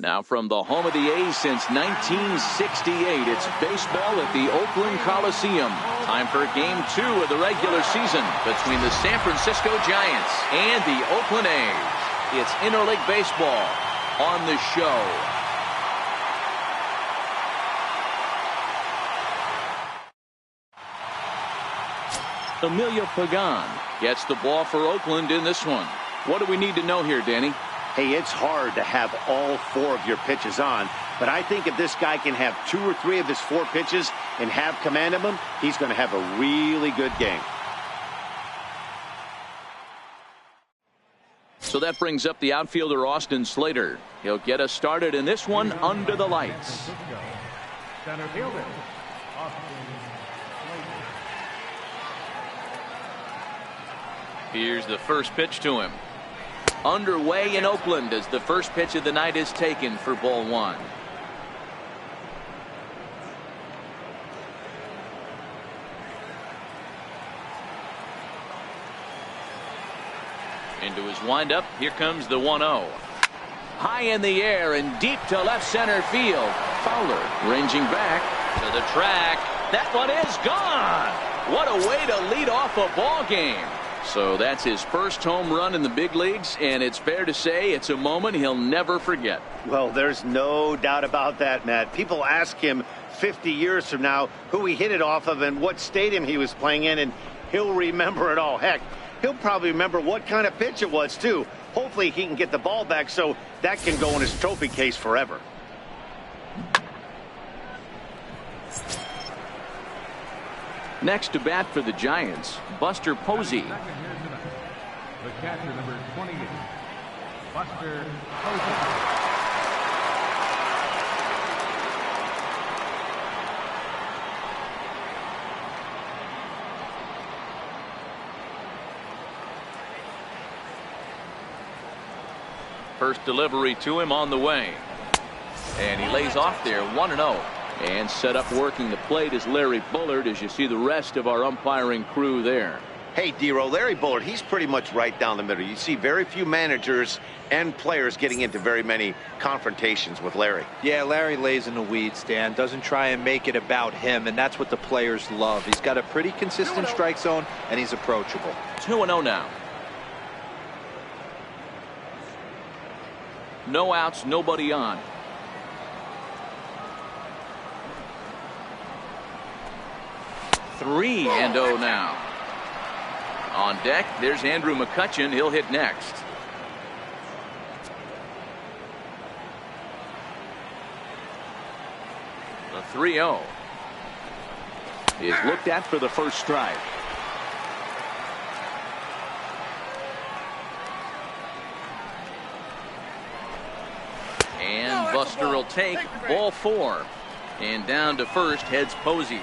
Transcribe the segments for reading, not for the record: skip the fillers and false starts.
Now from the home of the A's since 1968, it's baseball at the Oakland Coliseum. Time for Game 2 of the regular season between the San Francisco Giants and the Oakland A's. It's interleague baseball on the show. Emilio Pagan gets the ball for Oakland in this one. What do we need to know here, Danny? Hey, it's hard to have all 4 of your pitches on, but I think if this guy can have 2 or 3 of his 4 pitches and have command of them, he's going to have a really good game. So that brings up the outfielder Austin Slater. He'll get us started in this one under the lights. Center fielder, Austin Slater. Here's the first pitch to him. Underway in Oakland as the first pitch of the night is taken for ball 1. Into his windup. Here comes the 1-0. High in the air and deep to left center field. Fowler ranging back to the track. That one is gone. What a way to lead off a ball game. So that's his first home run in the big leagues, and it's fair to say it's a moment he'll never forget. Well, there's no doubt about that, Matt. People ask him 50 years from now who he hit it off of and what stadium he was playing in, and he'll remember it all. Heck, he'll probably remember what kind of pitch it was, too. Hopefully he can get the ball back so that can go in his trophy case forever. Next to bat for the Giants, Buster Posey. The catcher, number 28, Buster Posey. First delivery to him on the way. And he lays off there 1-0. And set up working the plate is Larry Bullard, as you see the rest of our umpiring crew there. Hey, D-Row, Larry Bullard, he's pretty much right down the middle. You see very few managers and players getting into very many confrontations with Larry. Yeah, Larry lays in the weeds, Dan. Doesn't try and make it about him, and that's what the players love. He's got a pretty consistent strike zone, and he's approachable. 2-0 now. No outs, nobody on. Three and 0 now. On deck, there's Andrew McCutchen. He'll hit next. The 3-0 is looked at for the first strike. And Buster will take ball 4. And down to first heads Posey.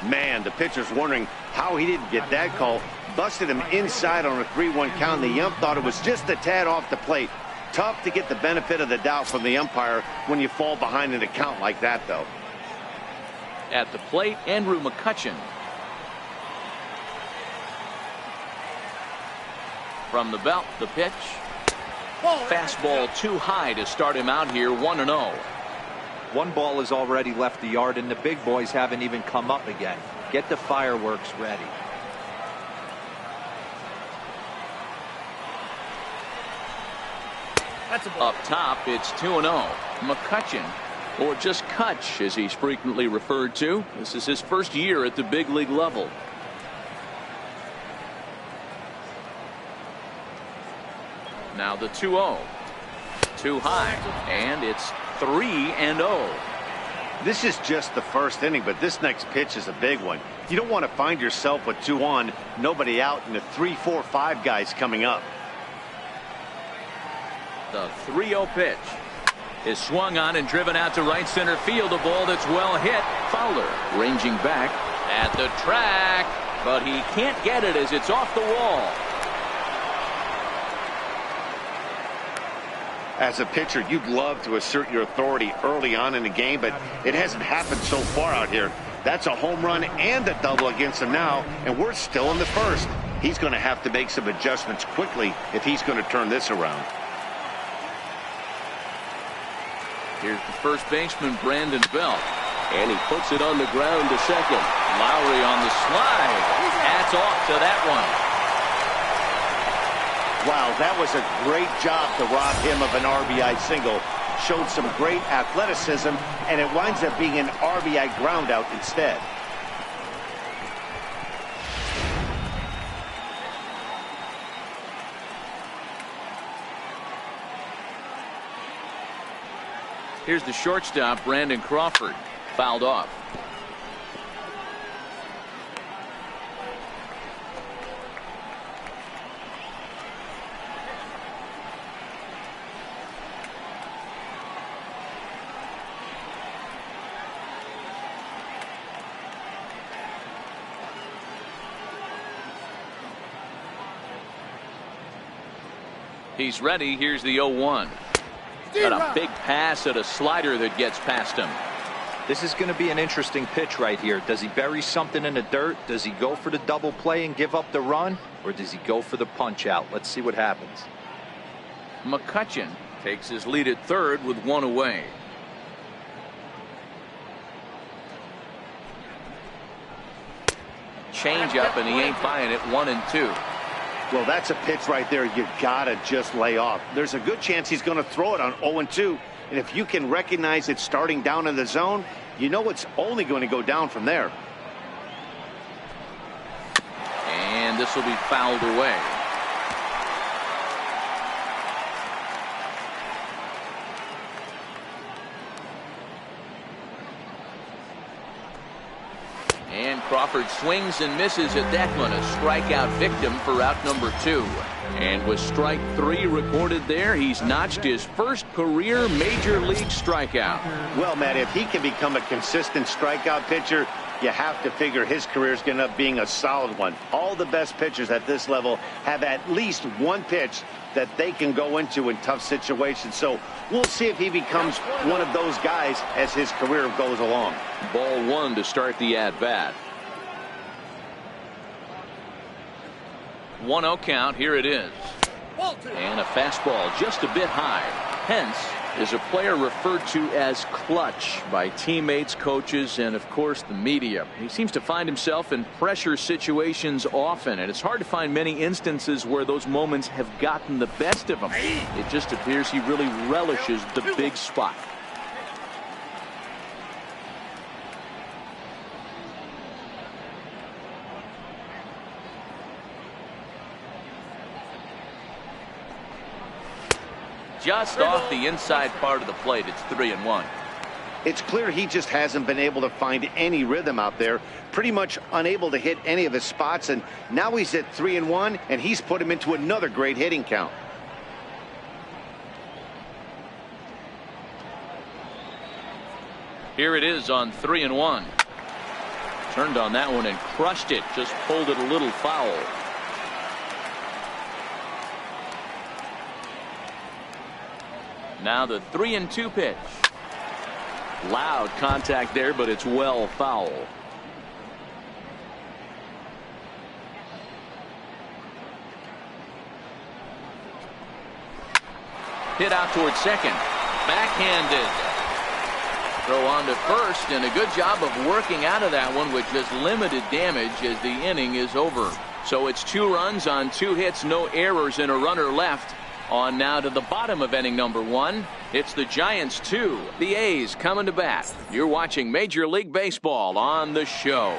Man, the pitcher's wondering how he didn't get that call. Busted him inside on a 3-1 count. The ump thought it was just a tad off the plate. Tough to get the benefit of the doubt from the umpire when you fall behind in a count like that, though. At the plate, Andrew McCutchen. From the belt, the pitch. Fastball too high to start him out here, 1-0. One ball has already left the yard, and the big boys haven't even come up again. Get the fireworks ready. Up top, it's 2-0. McCutchen, or just Kutch, as he's frequently referred to. This is his first year at the big league level. Now the 2-0. Too high, and it's 3-0. This is just the first inning, but this next pitch is a big one. You don't want to find yourself with 2 on, nobody out, and the 3, 4, 5 guys coming up. The 3-0 pitch is swung on and driven out to right center field. A ball that's well hit. Fowler ranging back at the track, but he can't get it as it's off the wall. As a pitcher, you'd love to assert your authority early on in the game, but it hasn't happened so far out here. That's a home run and a double against him now, and we're still in the first. He's going to have to make some adjustments quickly if he's going to turn this around. Here's the first baseman, Brandon Belt. And he puts it on the ground to second. Lowry on the slide. That's off to that one. Wow, that was a great job to rob him of an RBI single. Showed some great athleticism, and it winds up being an RBI groundout instead. Here's the shortstop, Brandon Crawford. Fouled off. He's ready. Here's the 0-1. Got a big pass at a slider that gets past him. This is going to be an interesting pitch right here. Does he bury something in the dirt? Does he go for the double play and give up the run? Or does he go for the punch out? Let's see what happens. McCutchen takes his lead at third with one away. Change up, and he ain't buying it. 1-2. Well, that's a pitch right there you gotta just lay off. There's a good chance he's going to throw it on 0-2. And if you can recognize it starting down in the zone, you know it's only going to go down from there. And this will be fouled away. And Crawford swings and misses at that one. A strikeout victim for out number 2. And with strike 3 recorded there, he's notched his first career major league strikeout. Well, Matt, if he can become a consistent strikeout pitcher, you have to figure his career is going to end up being a solid one. All the best pitchers at this level have at least one pitch that they can go into in tough situations. So we'll see if he becomes one of those guys as his career goes along. Ball 1 to start the at-bat. 1-0 count. Here it is. And a fastball just a bit high. Hence is a player referred to as clutch by teammates, coaches, and of course the media. He seems to find himself in pressure situations often, and it's hard to find many instances where those moments have gotten the best of him. It just appears he really relishes the big spot. Just off the inside part of the plate. It's 3-1. It's clear he just hasn't been able to find any rhythm out there. Pretty much unable to hit any of his spots, and now he's at 3-1, and he's put him into another great hitting count. Here it is on 3-1. Turned on that one and crushed it. Just pulled it a little foul. Now the 3-2 pitch. Loud contact there, but it's well foul. Hit out towards second. Backhanded. Throw on to first, and a good job of working out of that one with just limited damage as the inning is over. So it's 2 runs on 2 hits, no errors, and a runner left. On now to the bottom of inning number 1. It's the Giants 2, the A's coming to bat. You're watching Major League Baseball on the show.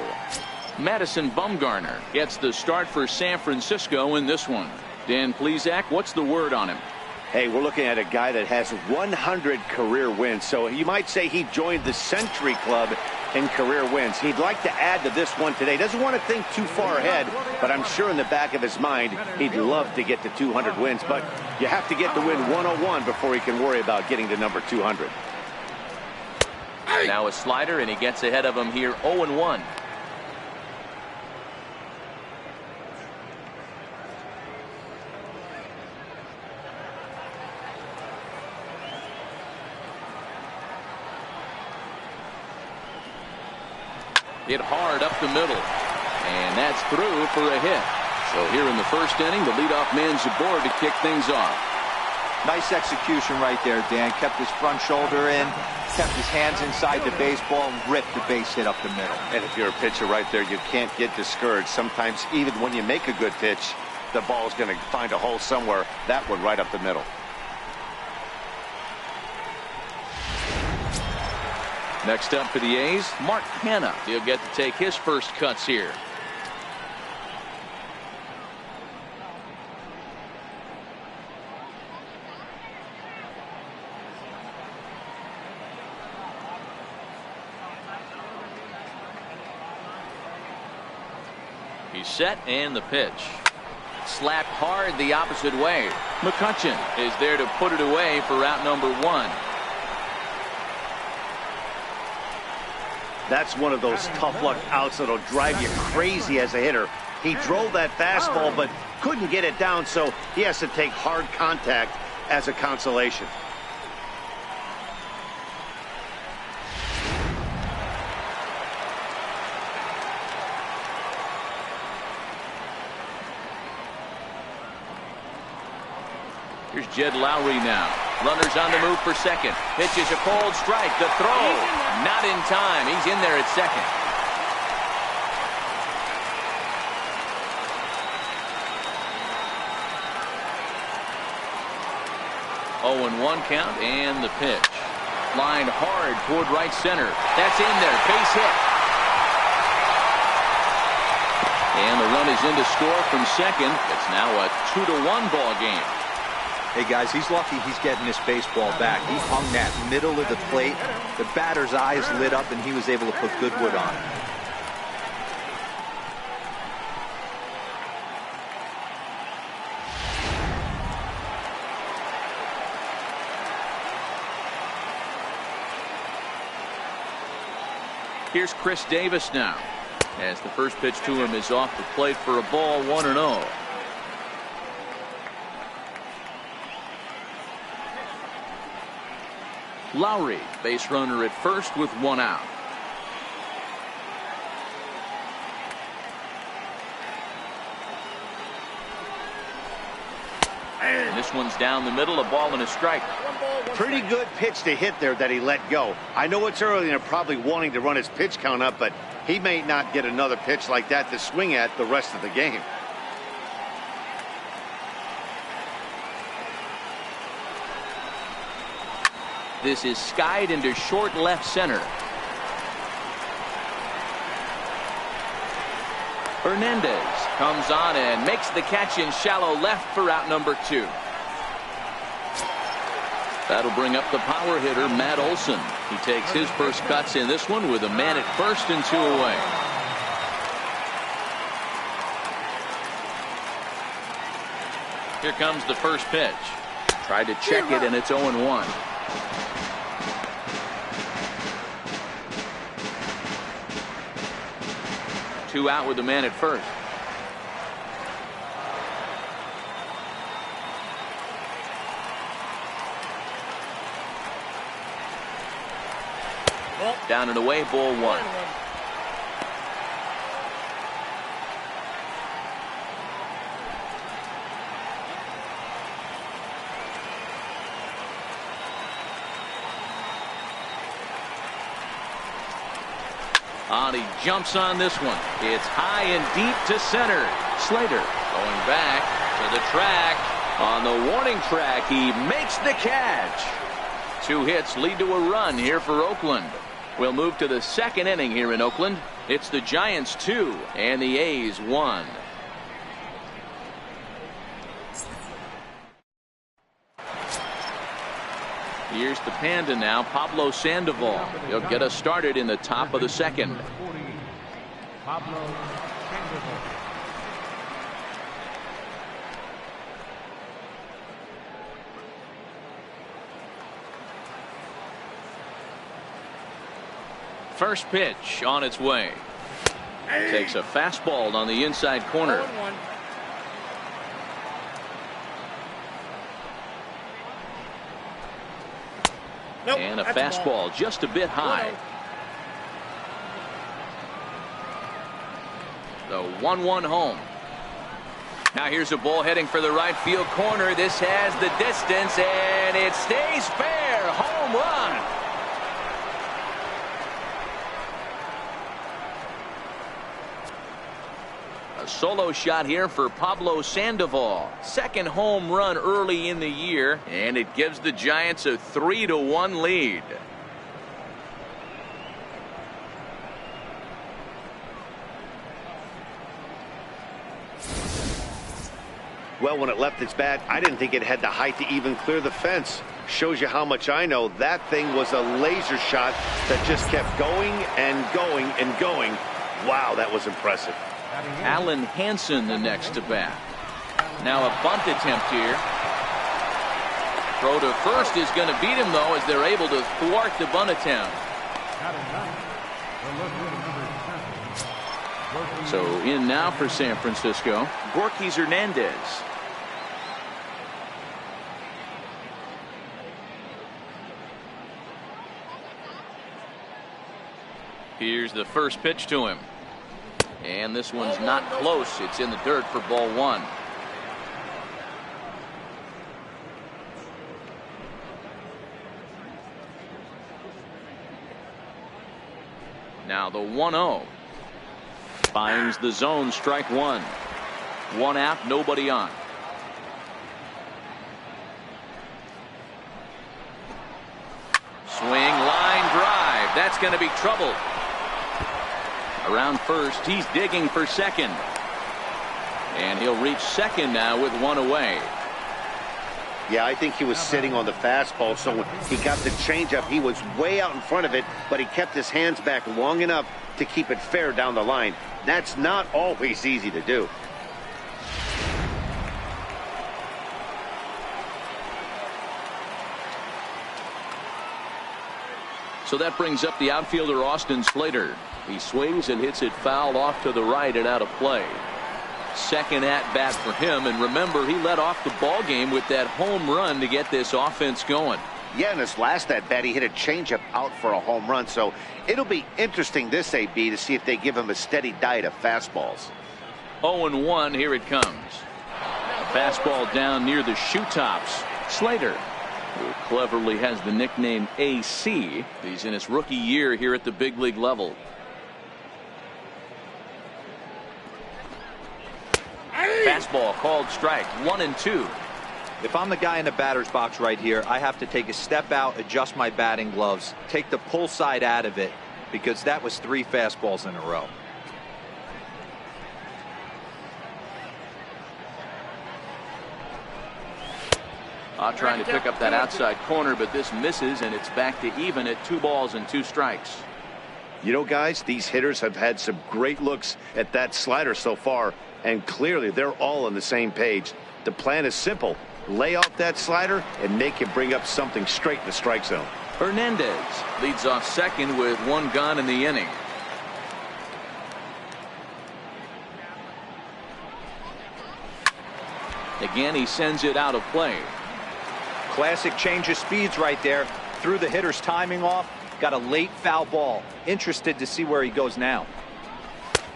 Madison Bumgarner gets the start for San Francisco in this one. Dan Plesac, what's the word on him? Hey, we're looking at a guy that has 100 career wins. So you might say he joined the Century Club in career wins. He'd like to add to this one today. Doesn't want to think too far ahead, but I'm sure in the back of his mind he'd love to get to 200 wins. But you have to get to win 101 before he can worry about getting to number 200. Now a slider, and he gets ahead of him here. 0-1. Hit hard up the middle, and that's through for a hit. So here in the first inning, the leadoff man's aboard to kick things off. Nice execution right there, Dan. Kept his front shoulder in, kept his hands inside the baseball, and ripped the base hit up the middle. And if you're a pitcher right there, you can't get discouraged. Sometimes even when you make a good pitch, the ball's going to find a hole somewhere. That one right up the middle. Next up for the A's, Mark Hanna. He'll get to take his first cuts here. He's set, and the pitch. Slapped hard the opposite way. McCutchen is there to put it away for out number 1. That's one of those tough luck outs that'll drive you crazy as a hitter. He drove that fastball but couldn't get it down, so he has to take hard contact as a consolation. Here's Jed Lowry now. Runners on the move for second. Pitches a cold strike. The throw. Not in time. He's in there at second. 0-1 count, and the pitch. Lined hard toward right center. That's in there. Base hit. And the run is in to score from second. It's now a 2-1 ball game. Hey guys, he's lucky he's getting this baseball back. He hung that middle of the plate. The batter's eyes lit up and he was able to put good wood on it. Here's Chris Davis now, as the first pitch to him is off the plate for a ball, 1-0. Lowry, base runner at first with 1 out. And this one's down the middle, a ball and a strike. Pretty good pitch to hit there that he let go. I know it's early and they're probably wanting to run his pitch count up, but he may not get another pitch like that to swing at the rest of the game. This is skied into short left center. Hernandez comes on and makes the catch in shallow left for out number 2. That'll bring up the power hitter, Matt Olson. He takes his first cuts in this one with a man at first and 2 away. Here comes the first pitch. Tried to check it, and it's 0-1. Two out with the man at first. Down and away, ball 1. He jumps on this one. It's high and deep to center. Slater going back to the track. On the warning track, he makes the catch. 2 hits lead to a run here for Oakland. We'll move to the second inning here in Oakland. It's the Giants 2 and the A's 1. Here's the Panda now, Pablo Sandoval. He'll get us started in the top of the second. Pablo Sandoval. First pitch on its way. Takes a fastball on the inside corner. And a fastball just a bit high. The 1-1 home. Now here's a ball heading for the right field corner. This has the distance, and it stays fair. Home run. A solo shot here for Pablo Sandoval. Second home run early in the year, and it gives the Giants a 3-1 lead. Well, when it left its bat, I didn't think it had the height to even clear the fence. Shows you how much I know. That thing was a laser shot that just kept going and going and going. Wow, that was impressive. Alan Hansen the next to bat. Now a bunt attempt here. Throw to first is going to beat him, though, as they're able to thwart the bunt attempt. So in now for San Francisco, Gorkys Hernandez. Here's the first pitch to him. And this one's not close. It's in the dirt for ball one. Now the 1-0. Finds the zone, strike one. One out, nobody on. Swing, line drive. That's going to be trouble. Around first, he's digging for second. And he'll reach second now with one away. Yeah, I think he was sitting on the fastball, so when he got the changeup, he was way out in front of it, but he kept his hands back long enough to keep it fair down the line. That's not always easy to do. So that brings up the outfielder Austin Slater. He swings and hits it foul off to the right and out of play. Second at bat for him, and remember, he led off the ball game with that home run to get this offense going. Yeah, in his last at bat, he hit a changeup out for a home run, so it'll be interesting this AB to see if they give him a steady diet of fastballs. 0-1, here it comes. A fastball down near the shoe tops. Slater, who cleverly has the nickname AC. He's in his rookie year here at the big league level. Fastball called strike, 1-2. If I'm the guy in the batter's box right here, I have to take a step out, adjust my batting gloves, take the pull side out of it, because that was 3 fastballs in a row. Trying to pick up that outside corner, but this misses, and it's back to even at 2 balls and 2 strikes. You know, guys, these hitters have had some great looks at that slider so far, and clearly they're all on the same page. The plan is simple. Lay off that slider and make him bring up something straight in the strike zone. Hernandez leads off second with 1 gone in the inning. Again, he sends it out of play. Classic change of speeds right there. Threw the hitter's timing off. Got a late foul ball. Interested to see where he goes now.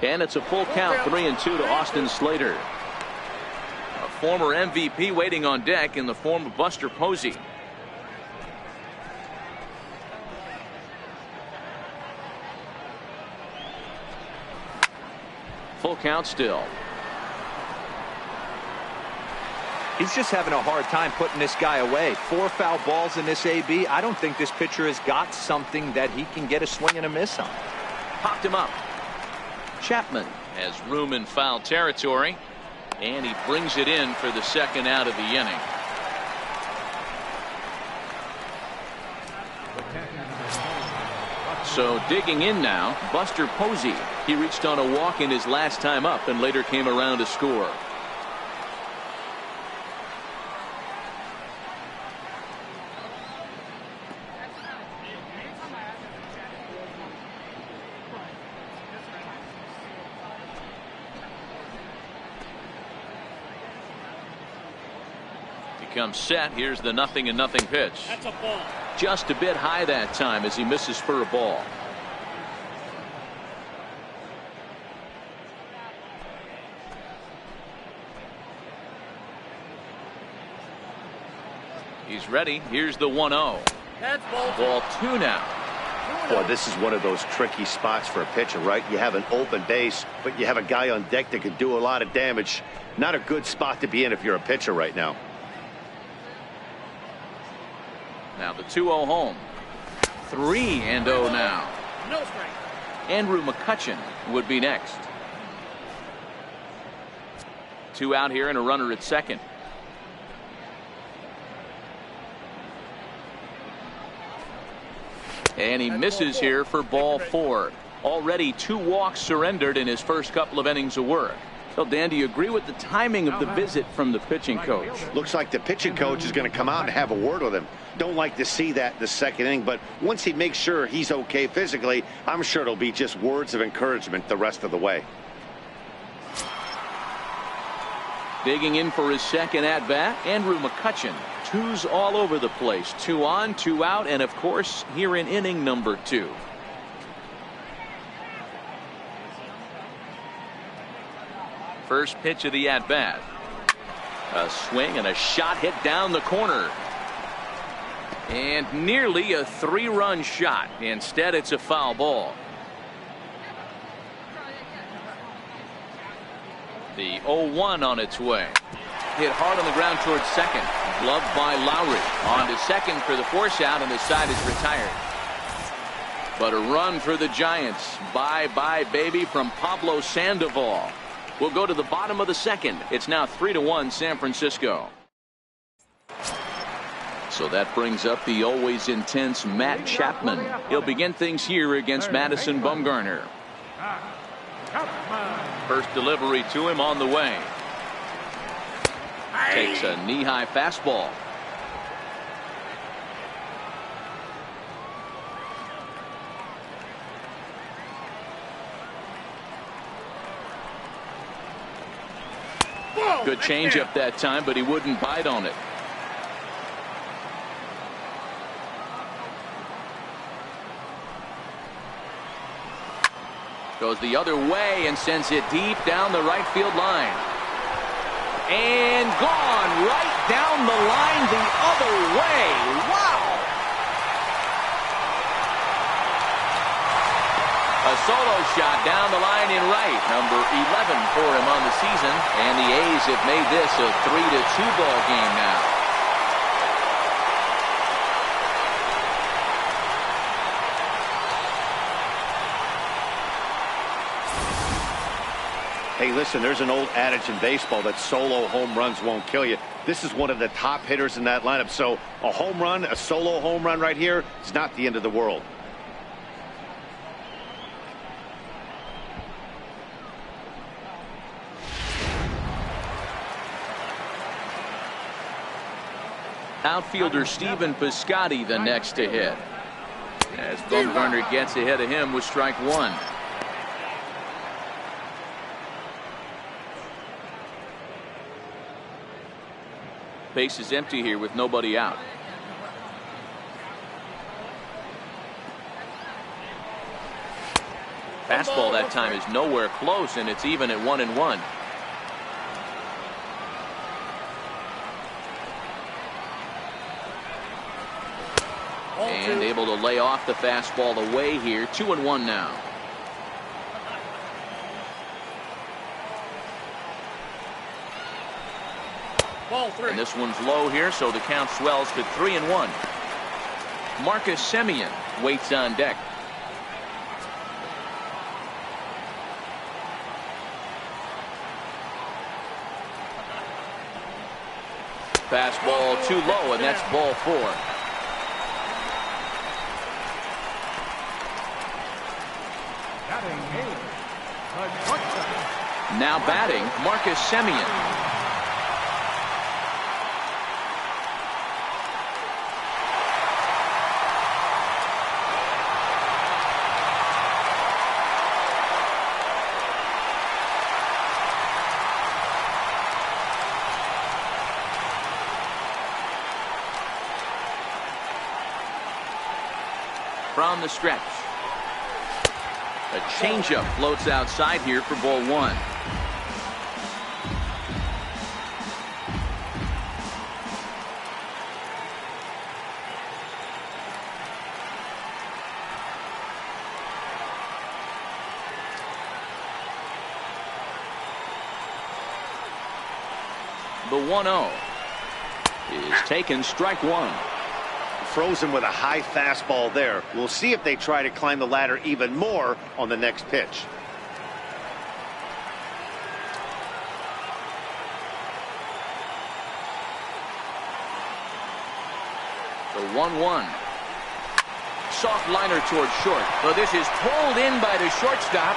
And it's a full count, 3-2 to Austin Slater. A former MVP waiting on deck in the form of Buster Posey. Full count still. He's just having a hard time putting this guy away. 4 foul balls in this AB. I don't think this pitcher has got something that he can get a swing and a miss on. Popped him up. Chapman has room in foul territory, and he brings it in for the second out of the inning. So digging in now, Buster Posey. He reached on a walk in his last time up and later came around to score. Comes set. Here's the 0-0 pitch. That's a ball. Just a bit high that time as he misses for a ball. He's ready. Here's the 1-0. That's Ball 2 now. Boy, this is one of those tricky spots for a pitcher, right? You have an open base, but you have a guy on deck that can do a lot of damage. Not a good spot to be in if you're a pitcher right now. Now the 2-0 home. 3-0 now. no strike. Andrew McCutchen would be next. 2 out here and a runner at second. And he misses here for ball 4. Already 2 walks surrendered in his first couple of innings of work. So, Dan, do you agree with the timing of the visit from the pitching coach? Looks like the pitching coach is going to come out and have a word with him. Don't like to see that in the second inning, but once he makes sure he's okay physically, I'm sure it'll be just words of encouragement the rest of the way. Digging in for his second at bat, Andrew McCutchen. 2s all over the place. 2 on, 2 out, and of course here in inning number 2. First pitch of the at bat. A swing and a shot hit down the corner. And nearly a 3-run shot. Instead, it's a foul ball. The 0-1 on its way. Hit hard on the ground towards second. Gloved by Lowry. On to second for the force out, and the side is retired. But a run for the Giants. Bye-bye, baby, from Pablo Sandoval. We'll go to the bottom of the second. It's now 3-1 San Francisco. So that brings up the always intense Matt Chapman. He'll begin things here against Madison Bumgarner. First delivery to him on the way. Takes a knee-high fastball. Good changeup that time, but he wouldn't bite on it. Goes the other way and sends it deep down the right field line. And gone right down the line the other way. Wow! A solo shot down the line in right. Number 11 for him on the season. And the A's have made this a 3-2 ball game now. Hey, listen, there's an old adage in baseball that solo home runs won't kill you. This is one of the top hitters in that lineup. So a home run, a solo home run right here is not the end of the world. Outfielder Stephen Piscotty the next to hit. As Bumgarner gets ahead of him with strike 1. Base is empty here with nobody out. Fastball that time is nowhere close, and it's even at 1-1. And able to lay off the fastball away here. 2-1 now. And this one's low here, so the count swells to 3-1. Marcus Semien waits on deck. Fastball too low, and that's ball 4. Now batting, Marcus Semien. From the stretch. A changeup floats outside here for ball 1. The 1-0 is taken, strike one. Frozen with a high fastball there. We'll see if they try to climb the ladder even more on the next pitch. The 1-1. Soft liner towards short. Well, this is pulled in by the shortstop.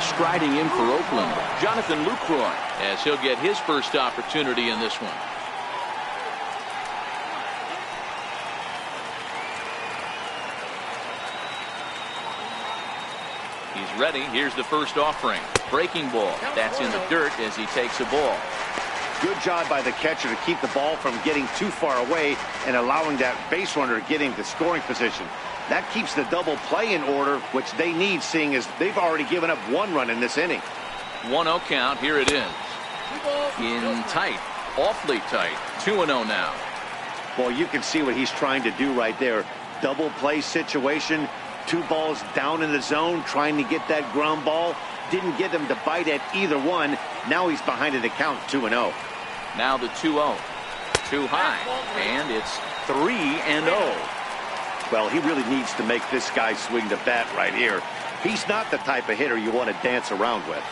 Striding in for Oakland, Jonathan Lucroy, as he'll get his first opportunity in this one. He's ready. Here's the first offering. Breaking ball. That's in the dirt as he takes a ball. Good job by the catcher to keep the ball from getting too far away and allowing that base runner to get into scoring position. That keeps the double play in order, which they need, seeing as they've already given up one run in this inning. 1-0 count. Here it is. In tight. Awfully tight. 2-0 now. Well, you can see what he's trying to do right there. Double play situation. 2 balls down in the zone, trying to get that ground ball. Didn't get him to bite at either one. Now he's behind in the count, 2-0. Now the 2-0. Too high. And it's 3-0. Well, he really needs to make this guy swing the bat right here. He's not the type of hitter you want to dance around with.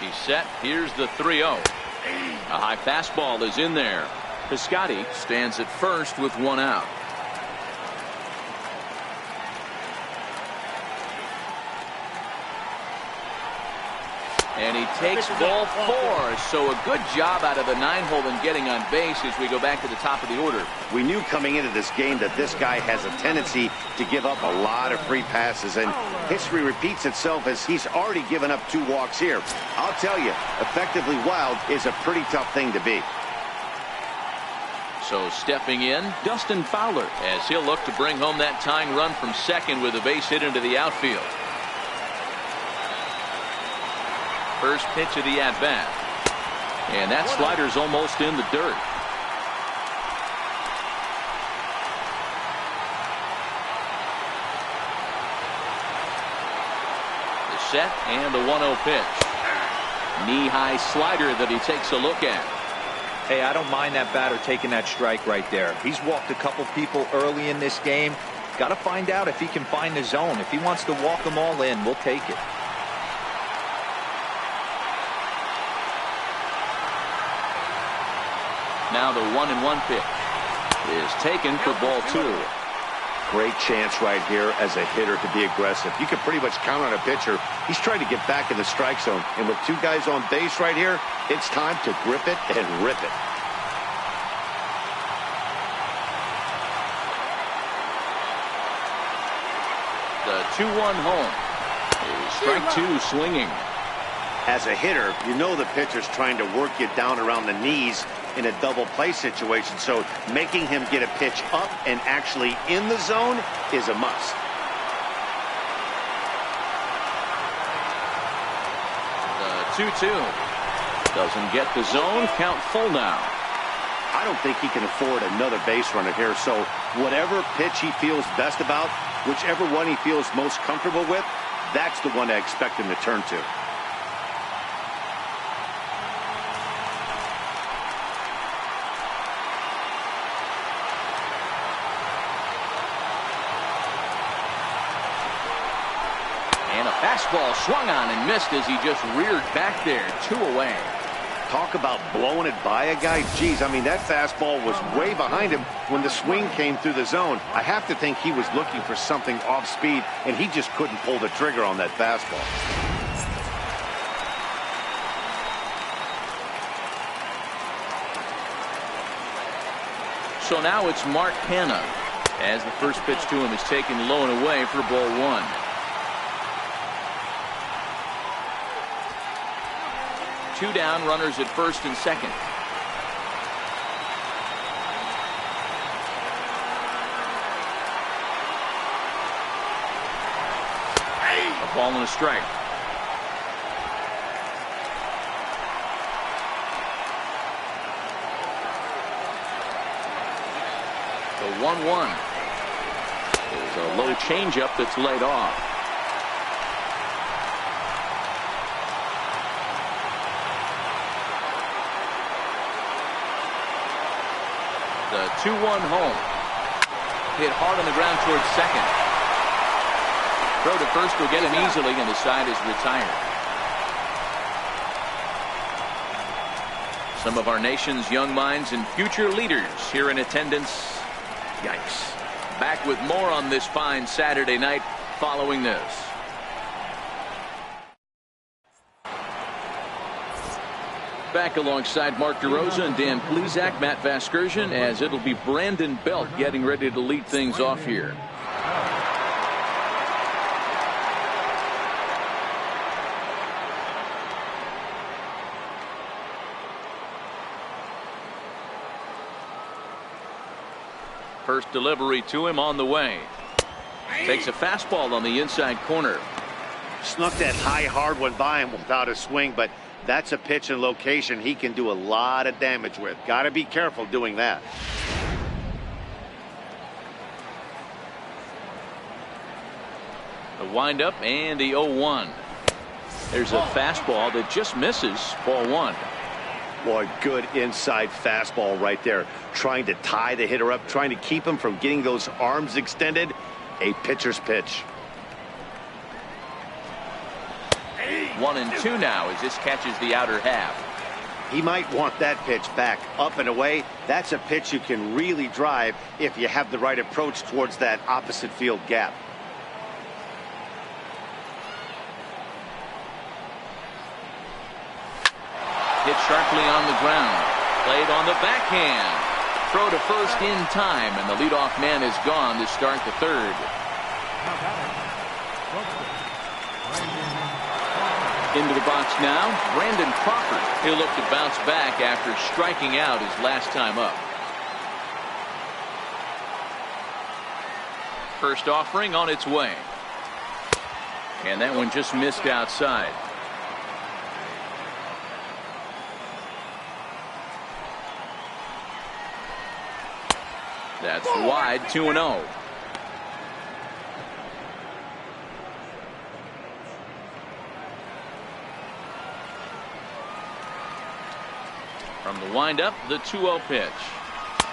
He's set. Here's the 3-0. A high fastball is in there. Piscotty stands at first with 1 out. And he takes ball 4. So a good job out of the 9-hole in getting on base as we go back to the top of the order. We knew coming into this game that this guy has a tendency to give up a lot of free passes, and history repeats itself as he's already given up 2 walks here. I'll tell you, effectively wild is a pretty tough thing to be. So stepping in, Dustin Fowler, as he'll look to bring home that tying run from second with a base hit into the outfield. First pitch of the at-bat. And that slider's almost in the dirt. The set and the 1-0 pitch. Knee-high slider that he takes a look at. Hey, I don't mind that batter taking that strike right there. He's walked a couple people early in this game. Got to find out if he can find the zone. If he wants to walk them all in, we'll take it. Now the 1-1 pitch is taken for ball 2. Great chance right here as a hitter to be aggressive. You can pretty much count on a pitcher. He's trying to get back in the strike zone. And with 2 guys on base right here, it's time to grip it and rip it. The 2-1 home is strike 2 swinging. As a hitter, you know the pitcher's trying to work you down around the knees in a double play situation, so making him get a pitch up and actually in the zone is a must. The 2-2 doesn't get the zone. Count full now. I don't think he can afford another base runner here, so whatever pitch he feels best about, whichever one he feels most comfortable with, that's the one I expect him to turn to. Fastball swung on and missed as he just reared back there. 2 away. Talk about blowing it by a guy. Geez, I mean, that fastball was way behind him when the swing came through the zone. I have to think he was looking for something off speed, and he just couldn't pull the trigger on that fastball. So now it's Mark Hanna as the first pitch to him is taken low and away for ball 1. Two down, runners at first and second. A ball and a strike. 1-1. There's a low changeup that's laid off. The 2-1 home. Hit hard on the ground towards second. Throw to first will get him easily, and the side is retired. Some of our nation's young minds and future leaders here in attendance. Yikes. Back with more on this fine Saturday night following this. Back alongside Mark DeRosa and Dan Plesac, Matt Vasgersian, as it'll be Brandon Belt getting ready to lead things off here. First delivery to him on the way. Takes a fastball on the inside corner. Snuck that high hard one by him without a swing, but that's a pitch and location he can do a lot of damage with. Got to be careful doing that. The windup and the 0-1. There's a fastball that just misses. Ball one. Boy, good inside fastball right there. Trying to tie the hitter up, trying to keep him from getting those arms extended. A pitcher's pitch. 1-2 now as this catches the outer half. He might want that pitch back up and away. That's a pitch you can really drive if you have the right approach towards that opposite field gap. Hit sharply on the ground. Played on the backhand. Throw to first in time, and the leadoff man is gone to start the third. Into the box now, Brandon Crawford. He'll look to bounce back after striking out his last time up. First offering on its way. And that one just missed outside. That's wide, 2-0. From the windup, the 2-0 pitch.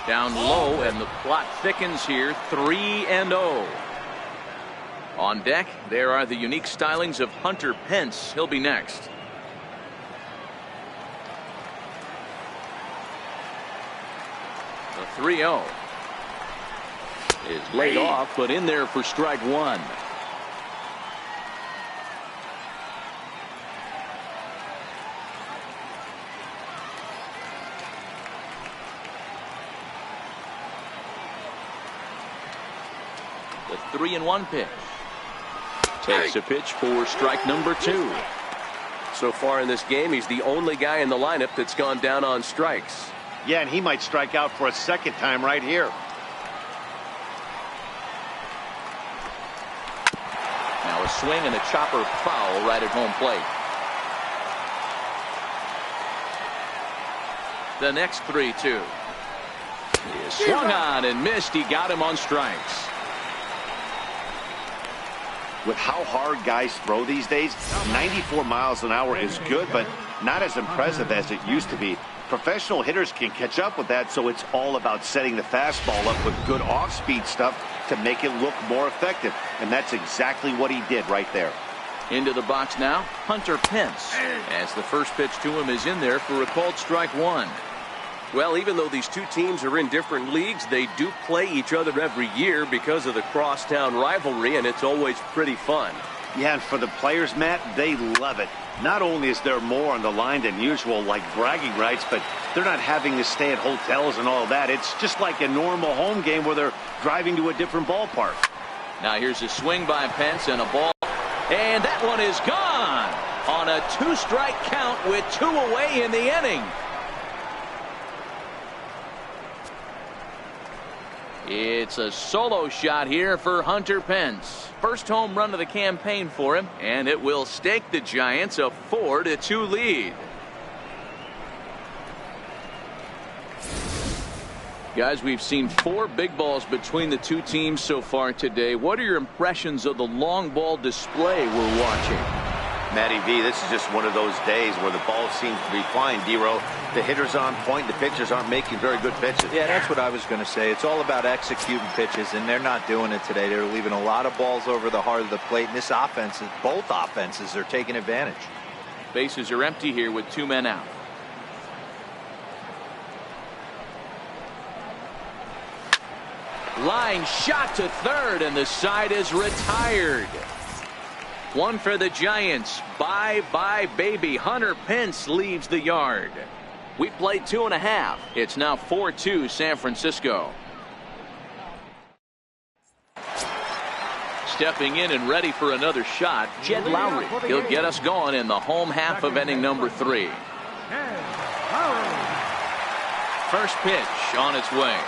Down low, and the plot thickens here, 3-0. On deck, there are the unique stylings of Hunter Pence. He'll be next. The 3-0 is laid off, but in there for strike one. The 3-1 pitch. Takes a pitch for strike number two. So far in this game, he's the only guy in the lineup that's gone down on strikes. Yeah, and he might strike out for a second time right here. Now a swing and a chopper foul right at home plate. The next 3-2. He is swung on and missed. He got him on strikes. With how hard guys throw these days, 94 miles an hour is good, but not as impressive as it used to be. Professional hitters can catch up with that, so it's all about setting the fastball up with good off-speed stuff to make it look more effective, and that's exactly what he did right there. Into the box now, Hunter Pence, as the first pitch to him is in there for a called strike one. Well, even though these two teams are in different leagues, they do play each other every year because of the crosstown rivalry, and it's always pretty fun. Yeah, and for the players, Matt, they love it. Not only is there more on the line than usual, like bragging rights, but they're not having to stay at hotels and all that. It's just like a normal home game where they're driving to a different ballpark. Now here's a swing by Pence and a ball. And that one is gone on a two-strike count with two away in the inning. It's a solo shot here for Hunter Pence. First home run of the campaign for him, and it will stake the Giants a 4-2 lead. Guys, we've seen 4 big balls between the two teams so far today. What are your impressions of the long ball display we're watching? Matty V, this is just one of those days where the ball seems to be flying. D-Row, the hitter's on point, the pitchers aren't making very good pitches. Yeah, that's what I was going to say. It's all about executing pitches, and they're not doing it today. They're leaving a lot of balls over the heart of the plate, and this offense, both offenses are taking advantage. Bases are empty here with 2 men out. Line shot to third, and the side is retired. 1 for the Giants. Bye bye baby. Hunter Pence leaves the yard. We played 2.5. It's now 4-2 San Francisco. Stepping in and ready for another shot, Jed Lowry. He'll get us going in the home half of inning number 3. First pitch on its way.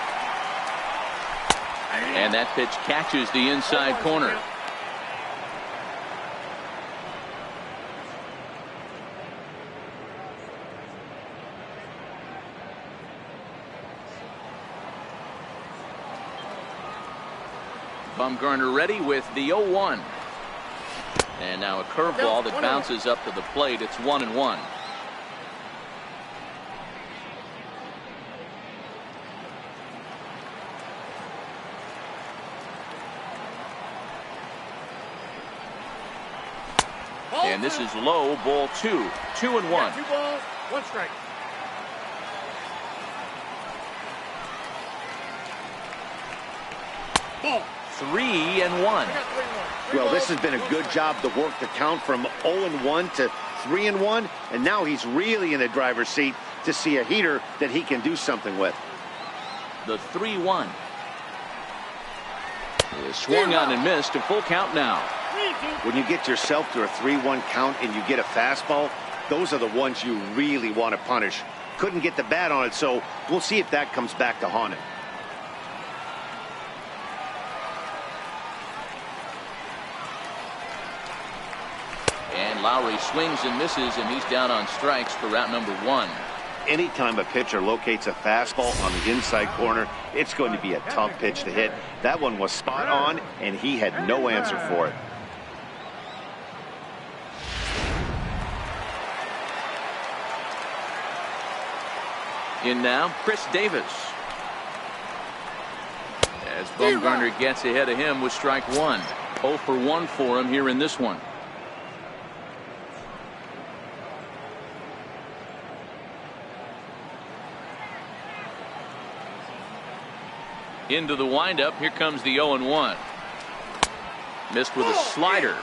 And that pitch catches the inside corner. Bumgarner ready with the 0-1. And now a curveball that bounces up to the plate. It's 1-1. And this is low, ball 2. 2-1. 2 balls, 1 strike. Ball. 3-1. Well, this has been a good job to work the count from 0-1 to 3-1, and now he's really in the driver's seat to see a heater that he can do something with. The 3-1 is swung on and missed. A full count now. When you get yourself to a 3-1 count and you get a fastball, those are the ones you really want to punish. Couldn't get the bat on it, so we'll see if that comes back to haunt him. And Lowry swings and misses, and he's down on strikes for route number 1. Anytime a pitcher locates a fastball on the inside corner, it's going to be a tough pitch to hit. That one was spot on, and he had no answer for it. In now, Chris Davis. As Bumgarner gets ahead of him with strike 1. 0 for 1 for him here in this one. Into the windup. Here comes the 0-1. Missed with a slider.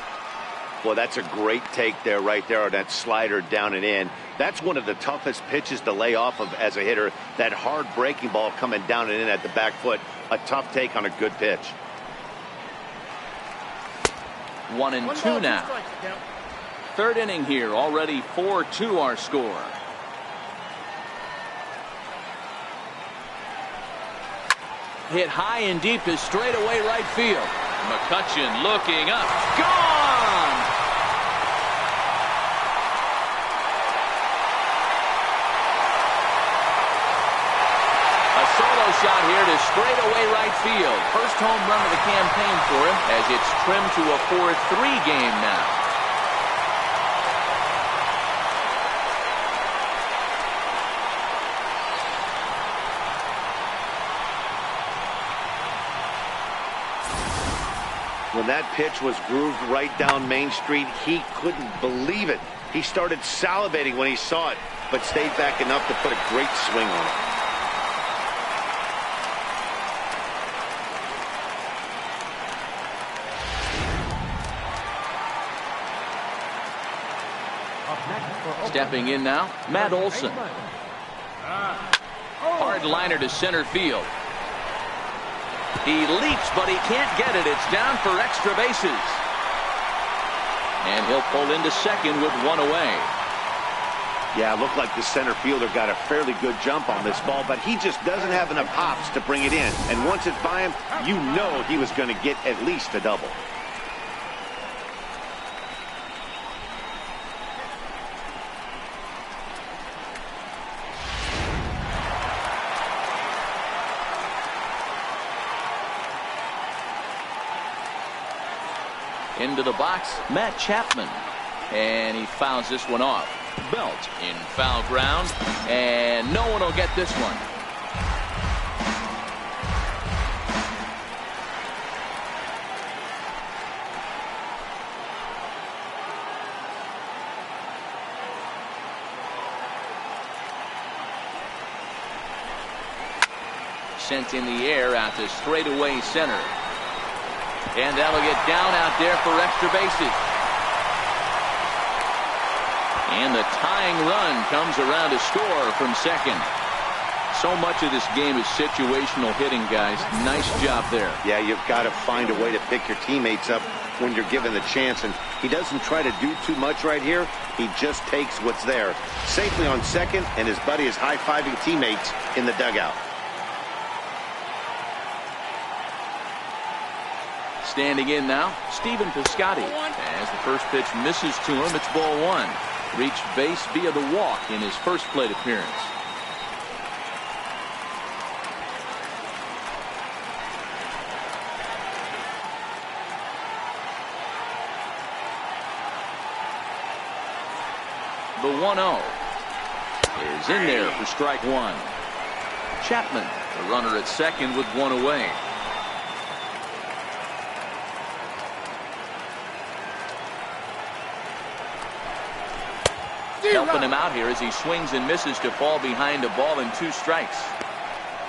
Well, that's a great take there, right there on that slider down and in. That's one of the toughest pitches to lay off of as a hitter. That hard breaking ball coming down and in at the back foot. A tough take on a good pitch. 1-2 now. Third inning here. Already 4-2 our score. Hit high and deep to straightaway right field. McCutchen looking up. Gone! A solo shot here to straightaway right field. First home run of the campaign for him as it's trimmed to a 4-3 game now. When that pitch was grooved right down Main Street, he couldn't believe it. He started salivating when he saw it, but stayed back enough to put a great swing on it. Stepping in now, Matt Olson. Hard liner to center field. He leaps, but he can't get it. It's down for extra bases. And he'll pull into second with 1 away. Yeah, it looked like the center fielder got a fairly good jump on this ball, but he just doesn't have enough hops to bring it in. And once it's by him, you know he was going to get at least a double. Into the box, Matt Chapman. And he fouls this one off. Belt in foul ground. And no one will get this one. Sent in the air out to straightaway center. And that'll get down out there for extra bases. And the tying run comes around to score from second. So much of this game is situational hitting, guys. Nice job there. Yeah, you've got to find a way to pick your teammates up when you're given the chance. And he doesn't try to do too much right here. He just takes what's there. Safely on second, and his buddy is high-fiving teammates in the dugout. Standing in now, Stephen Piscotty. As the first pitch misses to him, it's ball one. Reached base via the walk in his first plate appearance. The 1-0 is in there for strike one. Chapman, the runner at second with one away. Helping him out here as he swings and misses to fall behind a ball and 2 strikes.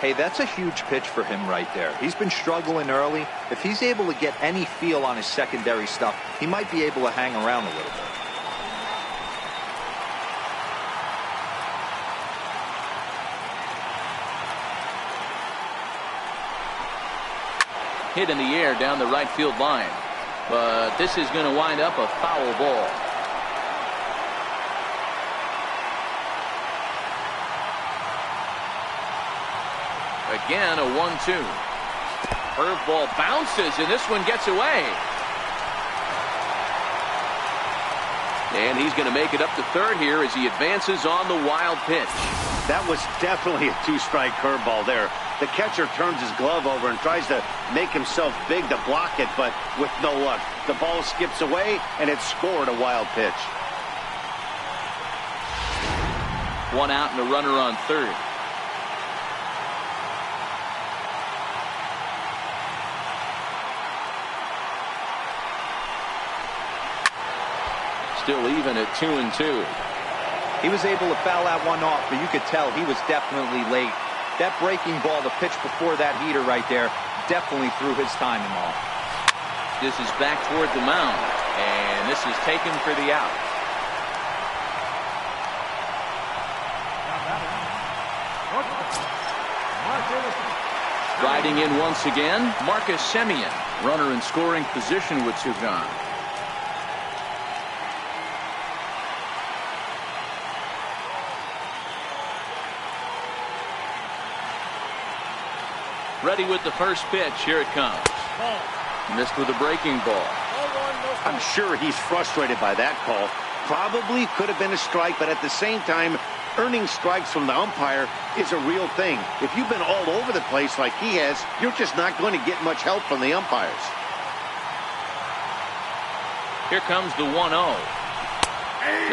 Hey, that's a huge pitch for him right there. He's been struggling early. If he's able to get any feel on his secondary stuff, he might be able to hang around a little bit. Hit in the air down the right field line. But this is going to wind up a foul ball. Again, a 1-2. Curveball bounces, and this one gets away. And he's going to make it up to third here as he advances on the wild pitch. That was definitely a 2-strike curveball there. The catcher turns his glove over and tries to make himself big to block it, but with no luck. The ball skips away, and it's scored a wild pitch. One out and a runner on third. Still even at 2-2. He was able to foul that one off, but you could tell he was definitely late. That breaking ball, the pitch before that heater right there, definitely threw his timing off. This is back toward the mound, and this is taken for the out. Riding in once again, Marcus Semien, runner in scoring position with 2 gone. Ready with the first pitch. Here it comes. Missed with a breaking ball. I'm sure he's frustrated by that call. Probably could have been a strike, but at the same time, earning strikes from the umpire is a real thing. If you've been all over the place like he has, you're just not going to get much help from the umpires. Here comes the 1-0.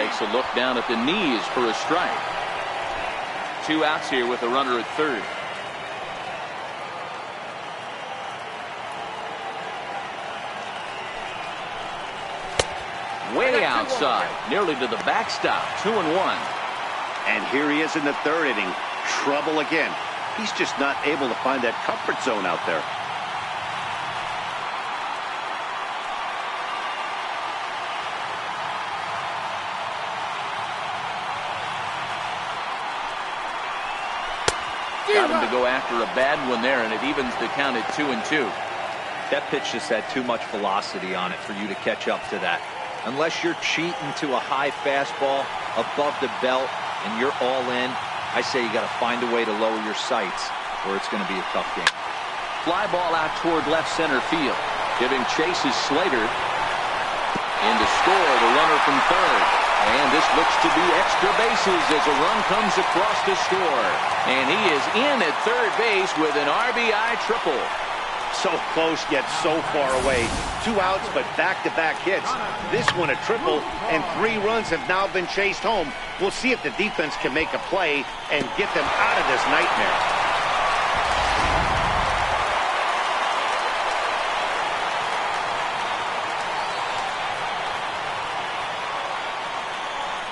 Takes a look down at the knees for a strike. 2 outs here with a runner at third. Way outside, nearly to the backstop. 2-1. And here he is in the third inning. Trouble again. He's just not able to find that comfort zone out there. Got him to go after a bad one there, and it evens the count at 2-2. That pitch just had too much velocity on it for you to catch up to that. Unless you're cheating to a high fastball above the belt and you're all in, I say you got to find a way to lower your sights or it's going to be a tough game. Fly ball out toward left center field. Giving chase is Slater. And to score, the runner from third. And this looks to be extra bases as a run comes across to score. And he is in at third base with an RBI triple. So close, yet so far away. 2 outs, but back-to-back hits. This one a triple, and 3 runs have now been chased home. We'll see if the defense can make a play and get them out of this nightmare.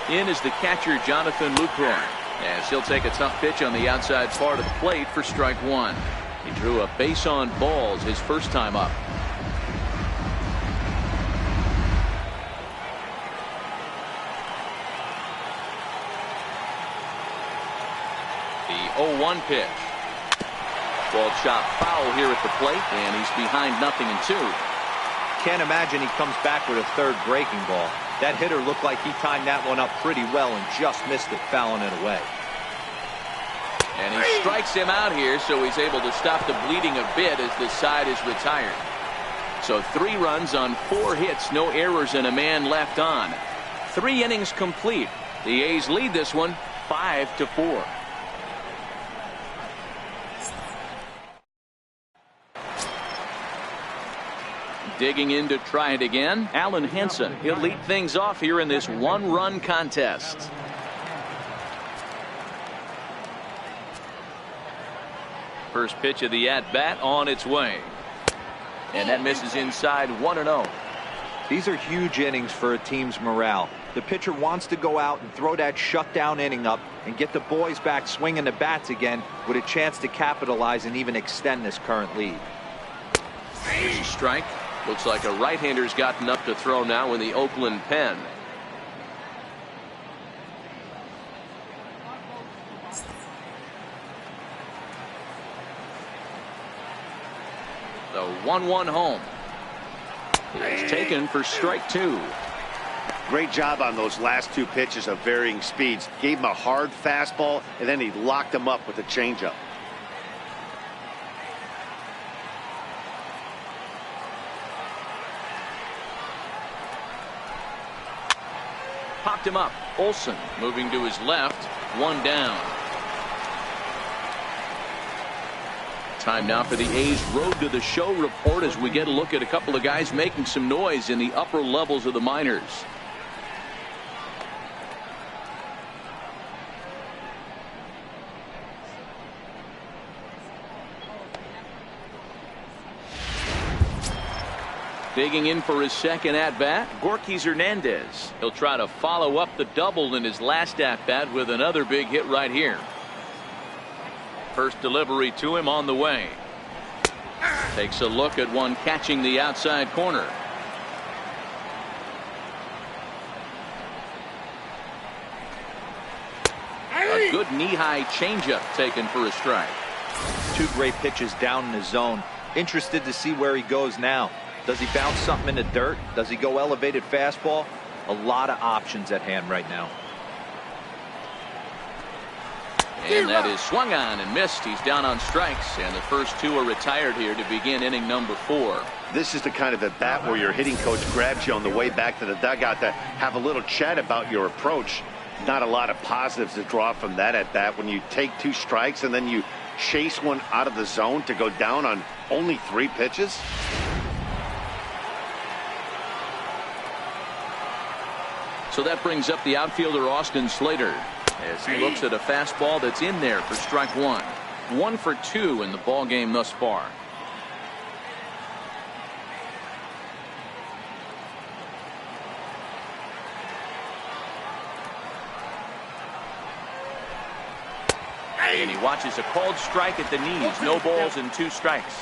In is the catcher, Jonathan Lucroy, as he'll take a tough pitch on the outside part of the plate for strike 1. He drew a base on balls his first time up. The 0-1 pitch. Ball shot foul here at the plate, and he's behind 0-2. Can't imagine he comes back with a third breaking ball. That hitter looked like he timed that one up pretty well and just missed it, fouling it away. And he strikes him out here, so he's able to stop the bleeding a bit as the side is retired. So 3 runs on 4 hits, no errors, and a man left on. 3 innings complete. The A's lead this one 5-4. Digging in to try it again, Alan Henson. He'll lead things off here in this 1-run contest. First pitch of the at-bat on its way. And that misses inside 1-0. These are huge innings for a team's morale. The pitcher wants to go out and throw that shutdown inning up and get the boys back swinging the bats again with a chance to capitalize and even extend this current lead. There's a strike. Looks like a right-hander's gotten up to throw now in the Oakland pen. The 1-1 home is taken for strike 2. Great job on those last 2 pitches of varying speeds. Gave him a hard fastball, and then he locked him up with a changeup. Popped him up. Olsen moving to his left. 1 down. Time now for the A's Road to the Show report as we get a look at a couple of guys making some noise in the upper levels of the minors. Digging in for his second at-bat, Gorkys Hernandez. He'll try to follow up the double in his last at-bat with another big hit right here. First delivery to him on the way. Takes a look at one catching the outside corner. A good knee-high changeup taken for a strike. 2 great pitches down in the zone. Interested to see where he goes now. Does he bounce something in the dirt? Does he go elevated fastball? A lot of options at hand right now. And that is swung on and missed. He's down on strikes, and the first 2 are retired here to begin inning number 4. This is the kind of at bat where your hitting coach grabs you on the way back to the dugout to have a little chat about your approach. Not a lot of positives to draw from that at bat when you take 2 strikes and then you chase one out of the zone to go down on only 3 pitches. So that brings up the outfielder Austin Slater as he looks at a fastball that's in there for strike 1. 1 for 2 in the ball game thus far. And he watches a called strike at the knees. No balls and 2 strikes.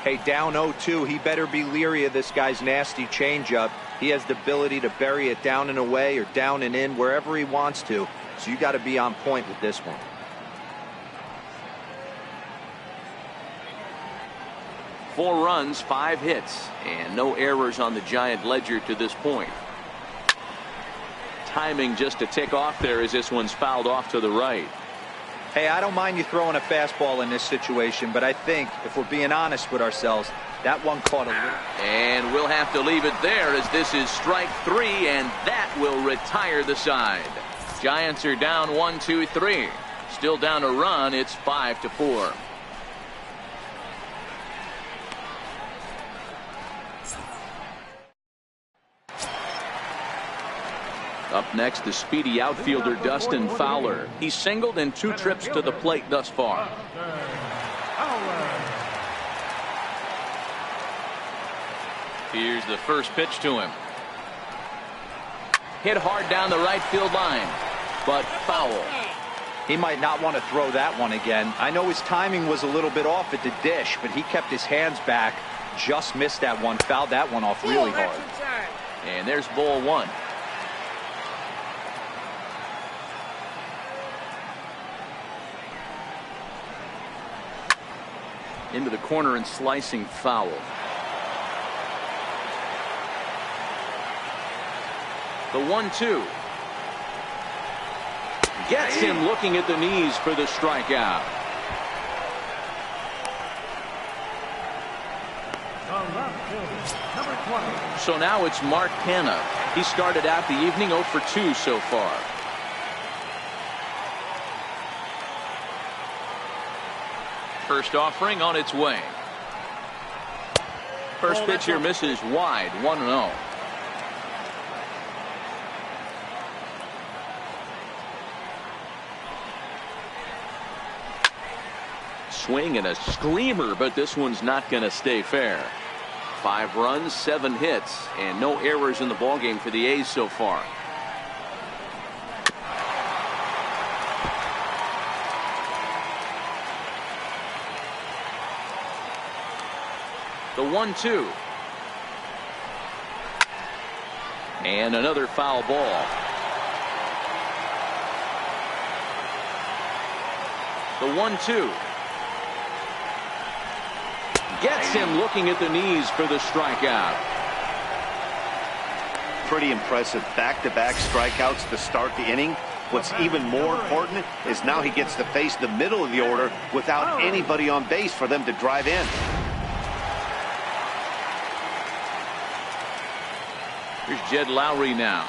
Hey, down 0-2. He better be leery of this guy's nasty changeup. He has the ability to bury it down and away or down and in wherever he wants to. So you got to be on point with this one. Four runs, 5 hits, and no errors on the Giant ledger to this point. Timing just to tick off there as this one's fouled off to the right. Hey, I don't mind you throwing a fastball in this situation, but I think if we're being honest with ourselves, that one caught a little. And we'll have to leave it there as this is strike 3, and that will retire the side. Giants are down 1-2-3. Still down a run. It's 5-4. Up next, the speedy outfielder Dustin Fowler. He's singled in 2 trips to the plate thus far. Here's the first pitch to him. Hit hard down the right field line, but foul. He might not want to throw that one again. I know his timing was a little bit off at the dish, but he kept his hands back. Just missed that one. Fouled that one off really hard. And there's ball 1. Into the corner and slicing foul. The 1-2. Gets him looking at the knees for the strikeout. So now it's Mark Canha. He started out the evening 0 for 2 so far. First offering on its way. First pitch here misses wide, 1-0. Swing and a screamer, but this one's not going to stay fair. 5 runs, 7 hits, and no errors in the ballgame for the A's so far. The 1-2. And another foul ball. The 1-2. Gets him looking at the knees for the strikeout. Pretty impressive back-to-back strikeouts to start the inning. What's even more important is now he gets to face the middle of the order without anybody on base for them to drive in. Here's Jed Lowry now.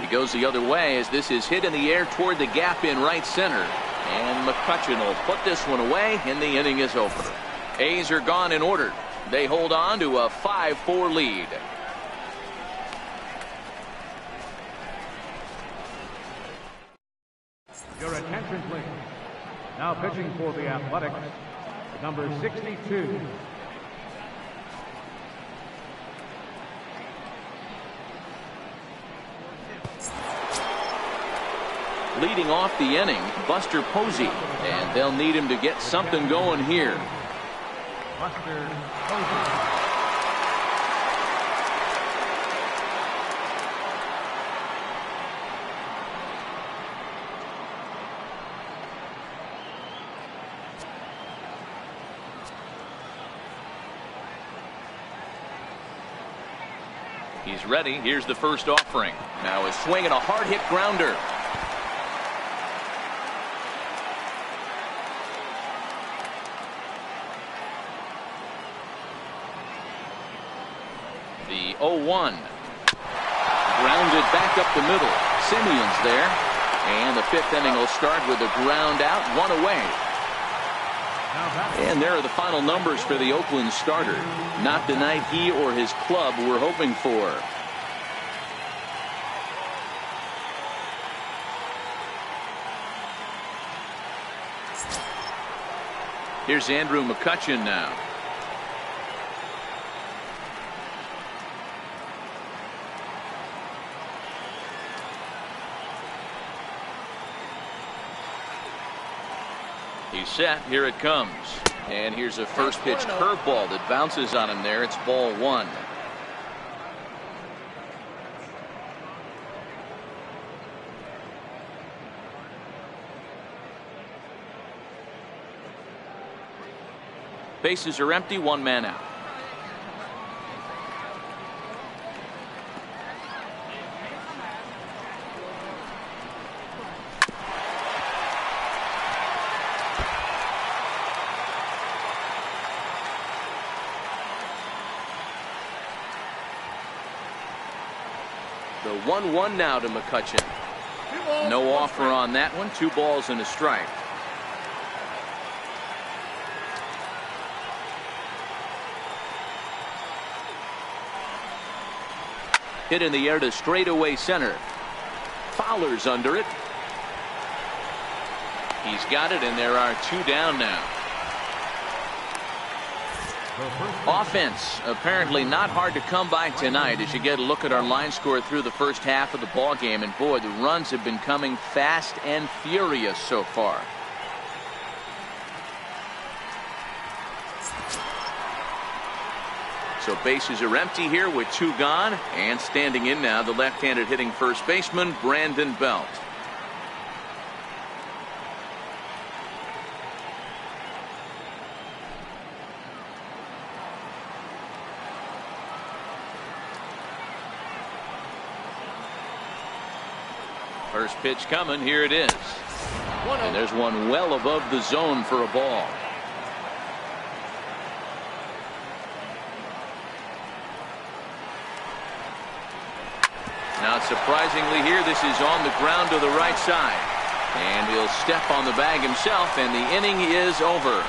He goes the other way as this is hit in the air toward the gap in right center. And McCutchen will put this one away, and the inning is over. A's are gone in order. They hold on to a 5-4 lead. Your attention, please. Now pitching for the Athletics, number 62. Leading off the inning, Buster Posey, and they'll need him to get something going here. Buster Posey. He's ready. Here's the first offering. Now a swing and a hard hit grounder. The 0-1. Grounded back up the middle. Simeon's there. And the 5th inning will start with a ground out, 1 away. And there are the final numbers for the Oakland starter. Not the night he or his club were hoping for. Here's Andrew McCutchen now. He's set. Here it comes. And here's a first pitch curveball that bounces on him there. It's ball 1. Bases are empty, 1 man out. The 1-1 now to McCutchen. No offer on that one. 2 balls and a strike. hit in the air to straightaway center. Fowler's under it. He's got it, and there are 2 down now. Offense apparently not hard to come by tonight as you get a look at our line score through the first half of the ball game, and boy, the runs have been coming fast and furious so far. So bases are empty here with 2 gone, and standing in now the left-handed hitting first baseman Brandon Belt. First pitch coming. Here it is. And there's one well above the zone for a ball. Now, surprisingly here, this is on the ground to the right side. And he'll step on the bag himself, and the inning is over.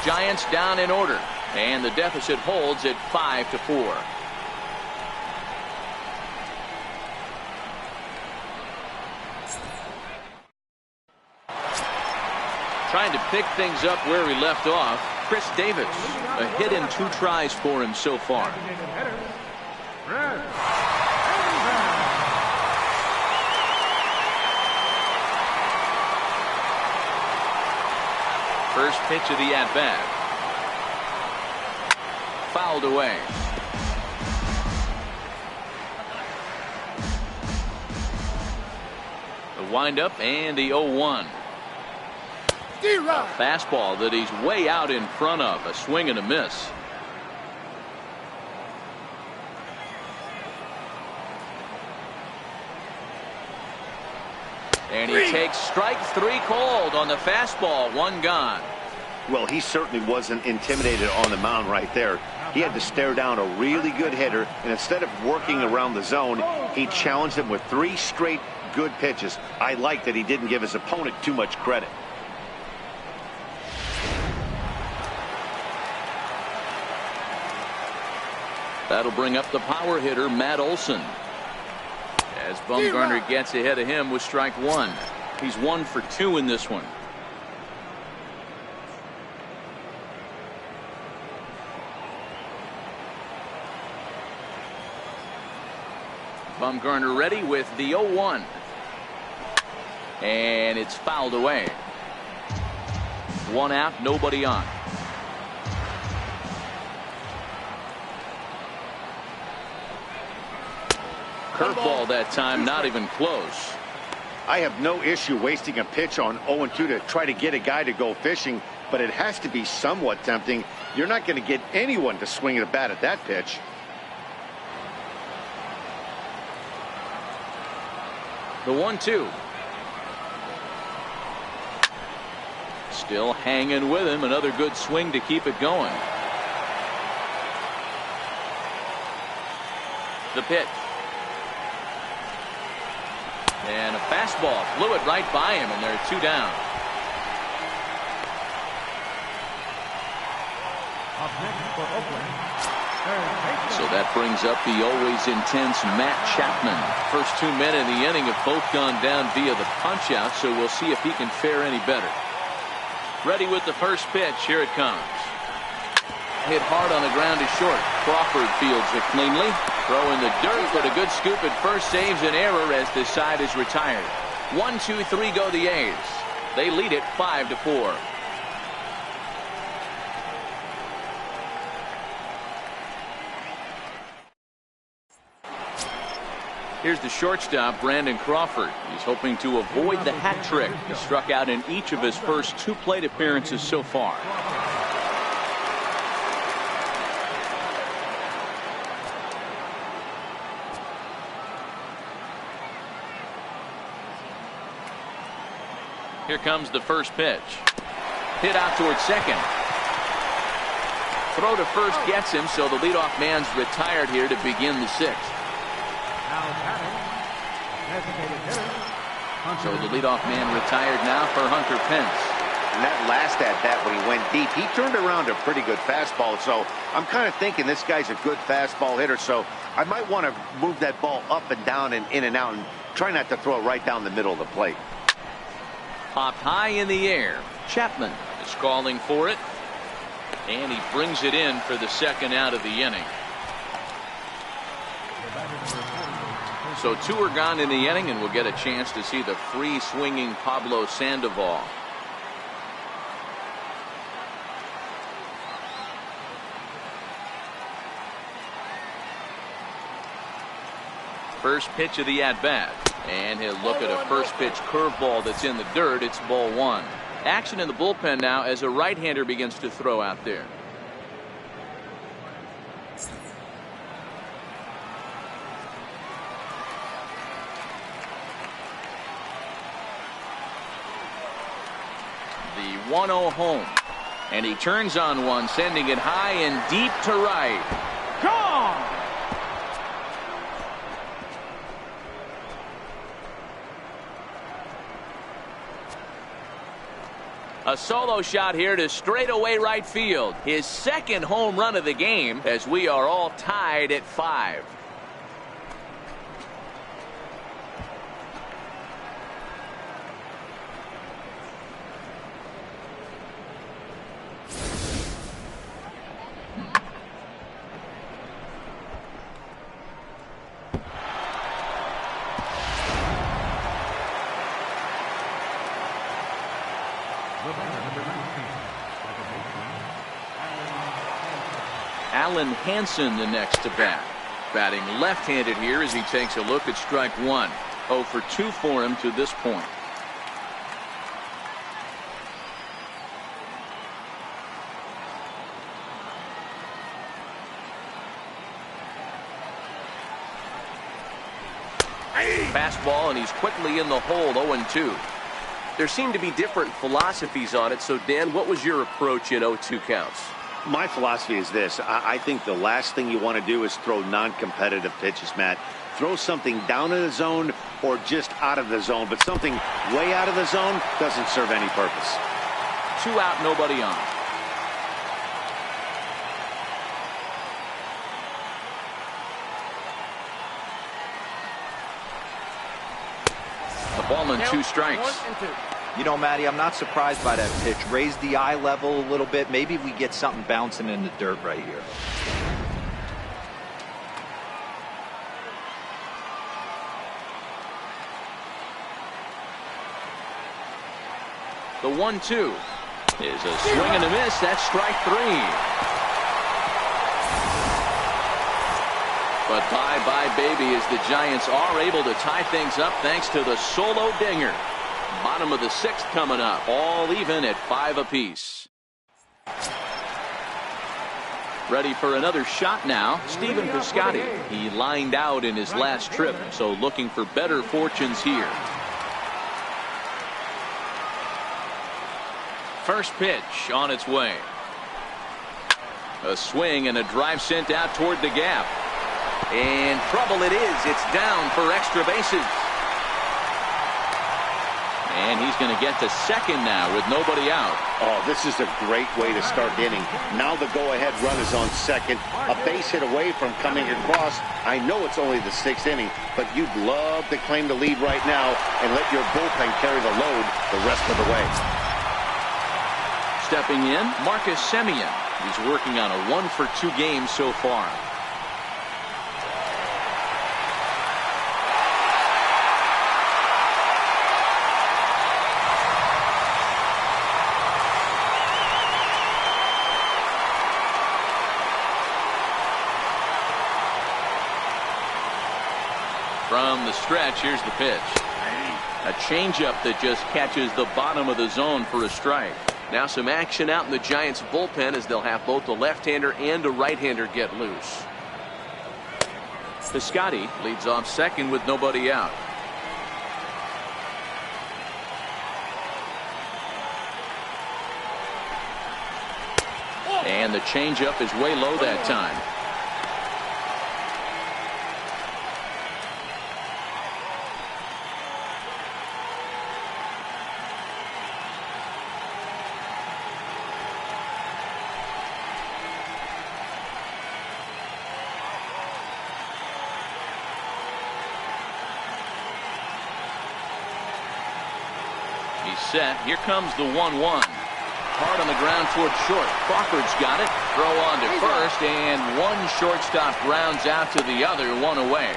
Giants down in order. And the deficit holds at 5-4. Trying to pick things up where he left off. Chris Davis, a hit in 2 tries for him so far. First pitch of the at-bat. Fouled away. The windup and the 0-1. A fastball that he's way out in front of. A swing and a miss. And he takes strike 3 cold on the fastball. 1 gone. Well, he certainly wasn't intimidated on the mound right there. He had to stare down a really good hitter, and instead of working around the zone, he challenged him with 3 straight good pitches. I like that he didn't give his opponent too much credit. That'll bring up the power hitter, Matt Olson. As Bumgarner gets ahead of him with strike 1. He's 1 for 2 in this one. Bumgarner ready with the 0-1. And it's fouled away. 1 out, nobody on. Curveball that time, not even close. I have no issue wasting a pitch on 0-2 to try to get a guy to go fishing, but it has to be somewhat tempting. You're not going to get anyone to swing at a bat at that pitch. The 1-2. Still hanging with him. Another good swing to keep it going. The pitch. And a fastball flew it right by him, and there are 2 down. Up next for Oakland. So that brings up the always intense Matt Chapman. First 2 men in the inning have both gone down via the punch out, so we'll see if he can fare any better. Ready with the first pitch. Here it comes. Hit hard on the ground to short. Crawford fields it cleanly. Throw in the dirt, but a good scoop at first saves an error as the side is retired. 1, 2, 3 go the A's. They lead it 5-4. Here's the shortstop, Brandon Crawford. He's hoping to avoid the hat trick. He struck out in each of his first 2 plate appearances so far. Here comes the first pitch. Hit out towards second. Throw to first gets him, so the leadoff man's retired here to begin the 6th. Now batting, designated hitter. So the leadoff man retired now for Hunter Pence. And that last at bat when he went deep, he turned around a pretty good fastball. So I'm kind of thinking this guy's a good fastball hitter. So I might want to move that ball up and down and in and out and try not to throw it right down the middle of the plate. Popped high in the air. Chapman is calling for it. And he brings it in for the second out of the inning. So 2 are gone in the inning, and we'll get a chance to see the free swinging Pablo Sandoval. First pitch of the at-bat. And he'll look at a first pitch curveball that's in the dirt. It's ball 1. Action in the bullpen now as a right-hander begins to throw out there. The 1-0 home. And he turns on one, sending it high and deep to right. Gone! A solo shot here to straightaway right field. His second home run of the game, as we are all tied at 5. Alan Hansen the next to bat. Batting left-handed here as he takes a look at strike 1. 0 for 2 for him to this point. Fastball, and he's quickly in the hole. 0-2. There seem to be different philosophies on it. So, Dan, what was your approach in 0-2 counts? My philosophy is this. I think the last thing you want to do is throw non-competitive pitches, Matt. Throw something down in the zone or just out of the zone, but something way out of the zone doesn't serve any purpose. 2 out, nobody on. The ball and 2 strikes. You know, Matty, I'm not surprised by that pitch. Raise the eye level a little bit. Maybe we get something bouncing in the dirt right here. The 1-2 is a swing and a miss. That's strike 3. But bye-bye, baby, as the Giants are able to tie things up thanks to the solo dinger. Bottom of the 6th coming up, all even at 5 apiece. Ready for another shot now, Stephen Piscotty. He lined out in his last trip, so looking for better fortunes here. First pitch on its way. A swing and a drive sent out toward the gap. And trouble it is. It's down for extra bases. And he's going to get to second now with nobody out. Oh, this is a great way to start the inning. Now the go-ahead run is on second. A base hit away from coming across. I know it's only the 6th inning, but you'd love to claim the lead right now and let your bullpen carry the load the rest of the way. Stepping in, Marcus Semien. He's working on a 1-for-2 game so far. From the stretch, here's the pitch. A changeup that just catches the bottom of the zone for a strike. Now some action out in the Giants bullpen as they'll have both a left-hander and a right-hander get loose. Piscotty leads off second with nobody out. And the changeup is way low that time. He's set. Here comes the 1-1. Hard on the ground toward short. Crawford's got it. Throw on to first, and one shortstop grounds out to the other, one away.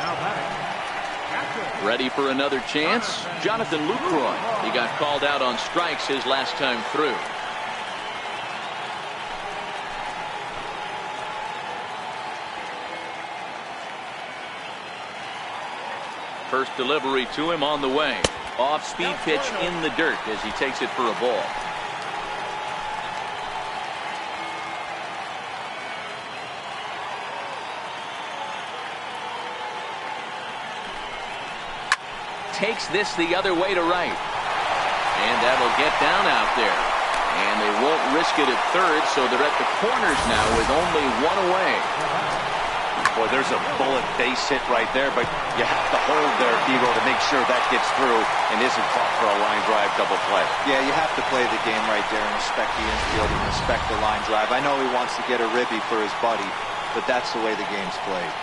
Now batting, Ready for another chance? Jonathan Lucroy. He got called out on strikes his last time through. First delivery to him on the way. Off-speed pitch in the dirt as he takes it for a ball. Takes this the other way to right. And that'll get down out there. And they won't risk it at third, so they're at the corners now with only one away. Boy, there's a bullet base hit right there, but you have to hold there, Devo, to make sure that gets through and isn't caught for a line drive double play. Yeah, you have to play the game right there and respect the infield and respect the line drive. I know he wants to get a ribby for his buddy, but that's the way the game's played.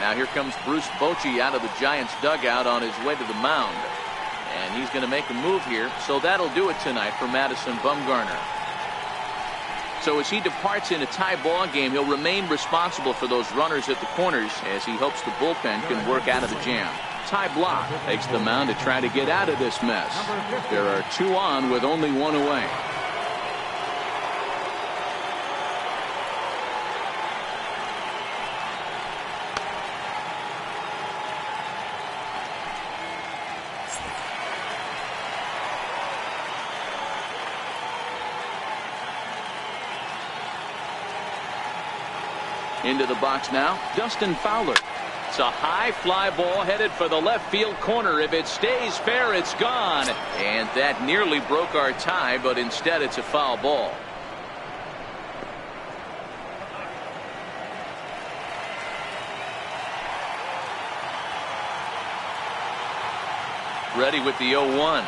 Now here comes Bruce Bochy out of the Giants dugout on his way to the mound. And he's going to make a move here, so that'll do it tonight for Madison Bumgarner. So as he departs in a tie ball game, he'll remain responsible for those runners at the corners as he hopes the bullpen can work out of the jam. Ty Blach takes the mound to try to get out of this mess. There are two on with only one away. Into the box now, Dustin Fowler. It's a high fly ball headed for the left field corner. If it stays fair, it's gone. And that nearly broke our tie, but instead it's a foul ball. Ready with the 0-1.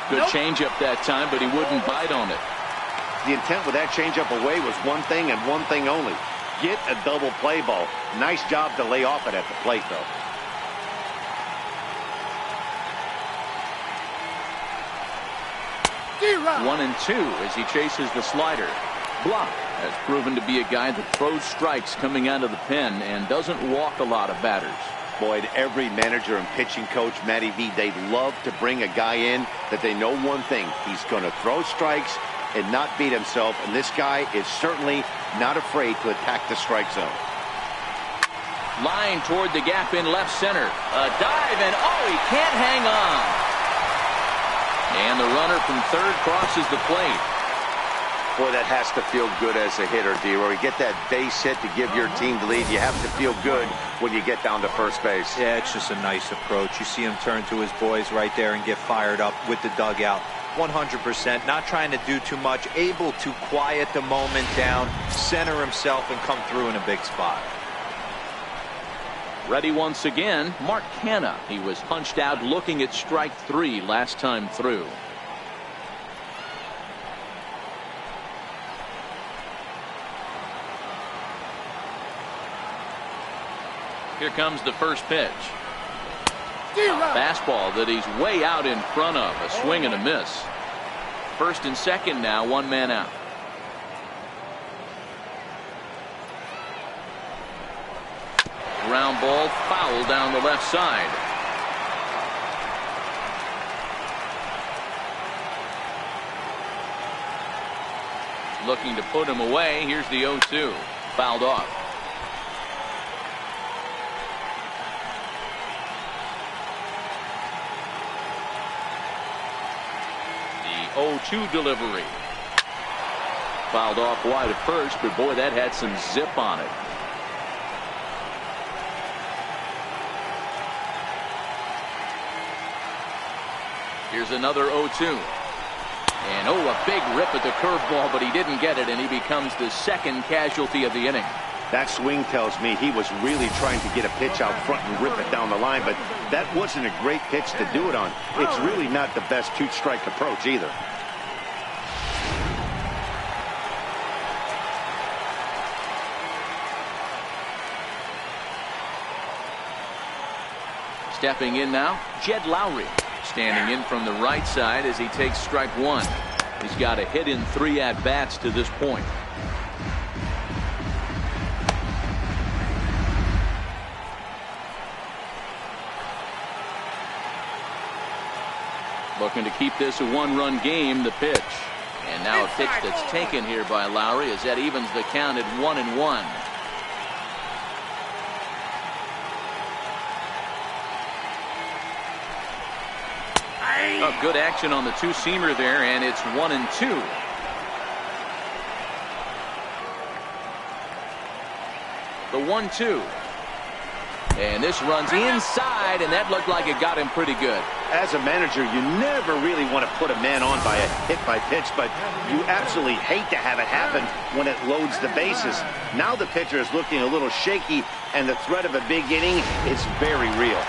Good changeup that time, but he wouldn't bite on it. The intent with that changeup away was one thing and one thing only. Get a double play ball. Nice job to lay off it at the plate, though. 1-2 as he chases the slider. Blach has proven to be a guy that throws strikes coming out of the pen and doesn't walk a lot of batters. Boyd, every manager and pitching coach, Matty V, they love to bring a guy in that they know one thing. He's going to throw strikes and not beat himself, and this guy is certainly not afraid to attack the strike zone. Line toward the gap in left center. A dive, and oh, he can't hang on. And the runner from third crosses the plate. Boy, that has to feel good as a hitter, D-Roy. You get that base hit to give your team the lead. You have to feel good when you get down to first base. Yeah, it's just a nice approach. You see him turn to his boys right there and get fired up with the dugout. 100%, not trying to do too much, able to quiet the moment down, center himself, and come through in a big spot. Ready once again, Mark Canha. He was punched out looking at strike 3 last time through. Here comes the first pitch. A fastball that he's way out in front of. A swing and a miss. First and second now, one man out. Ground ball foul down the left side. Looking to put him away. Here's the 0-2. Fouled off. The 0-2 delivery. Fouled off wide at first, but boy, that had some zip on it. Here's another 0-2. And oh, a big rip at the curveball, but he didn't get it, and he becomes the second casualty of the inning. That swing tells me he was really trying to get a pitch out front and rip it down the line, but that wasn't a great pitch to do it on. It's really not the best two-strike approach either. Stepping in now, Jed Lowry. Standing in from the right side as he takes strike one. He's got a hit in 3 at-bats to this point. Looking to keep this a 1-run game, the pitch. And now a pitch that's taken here by Lowry as that evens the count at 1-1. Oh, good action on the two-seamer there, and it's 1-2. The 1-2. And this runs inside, and that looked like it got him pretty good. As a manager, you never really want to put a man on by a hit by pitch, but you absolutely hate to have it happen when it loads the bases. Now the pitcher is looking a little shaky, and the threat of a big inning is very real.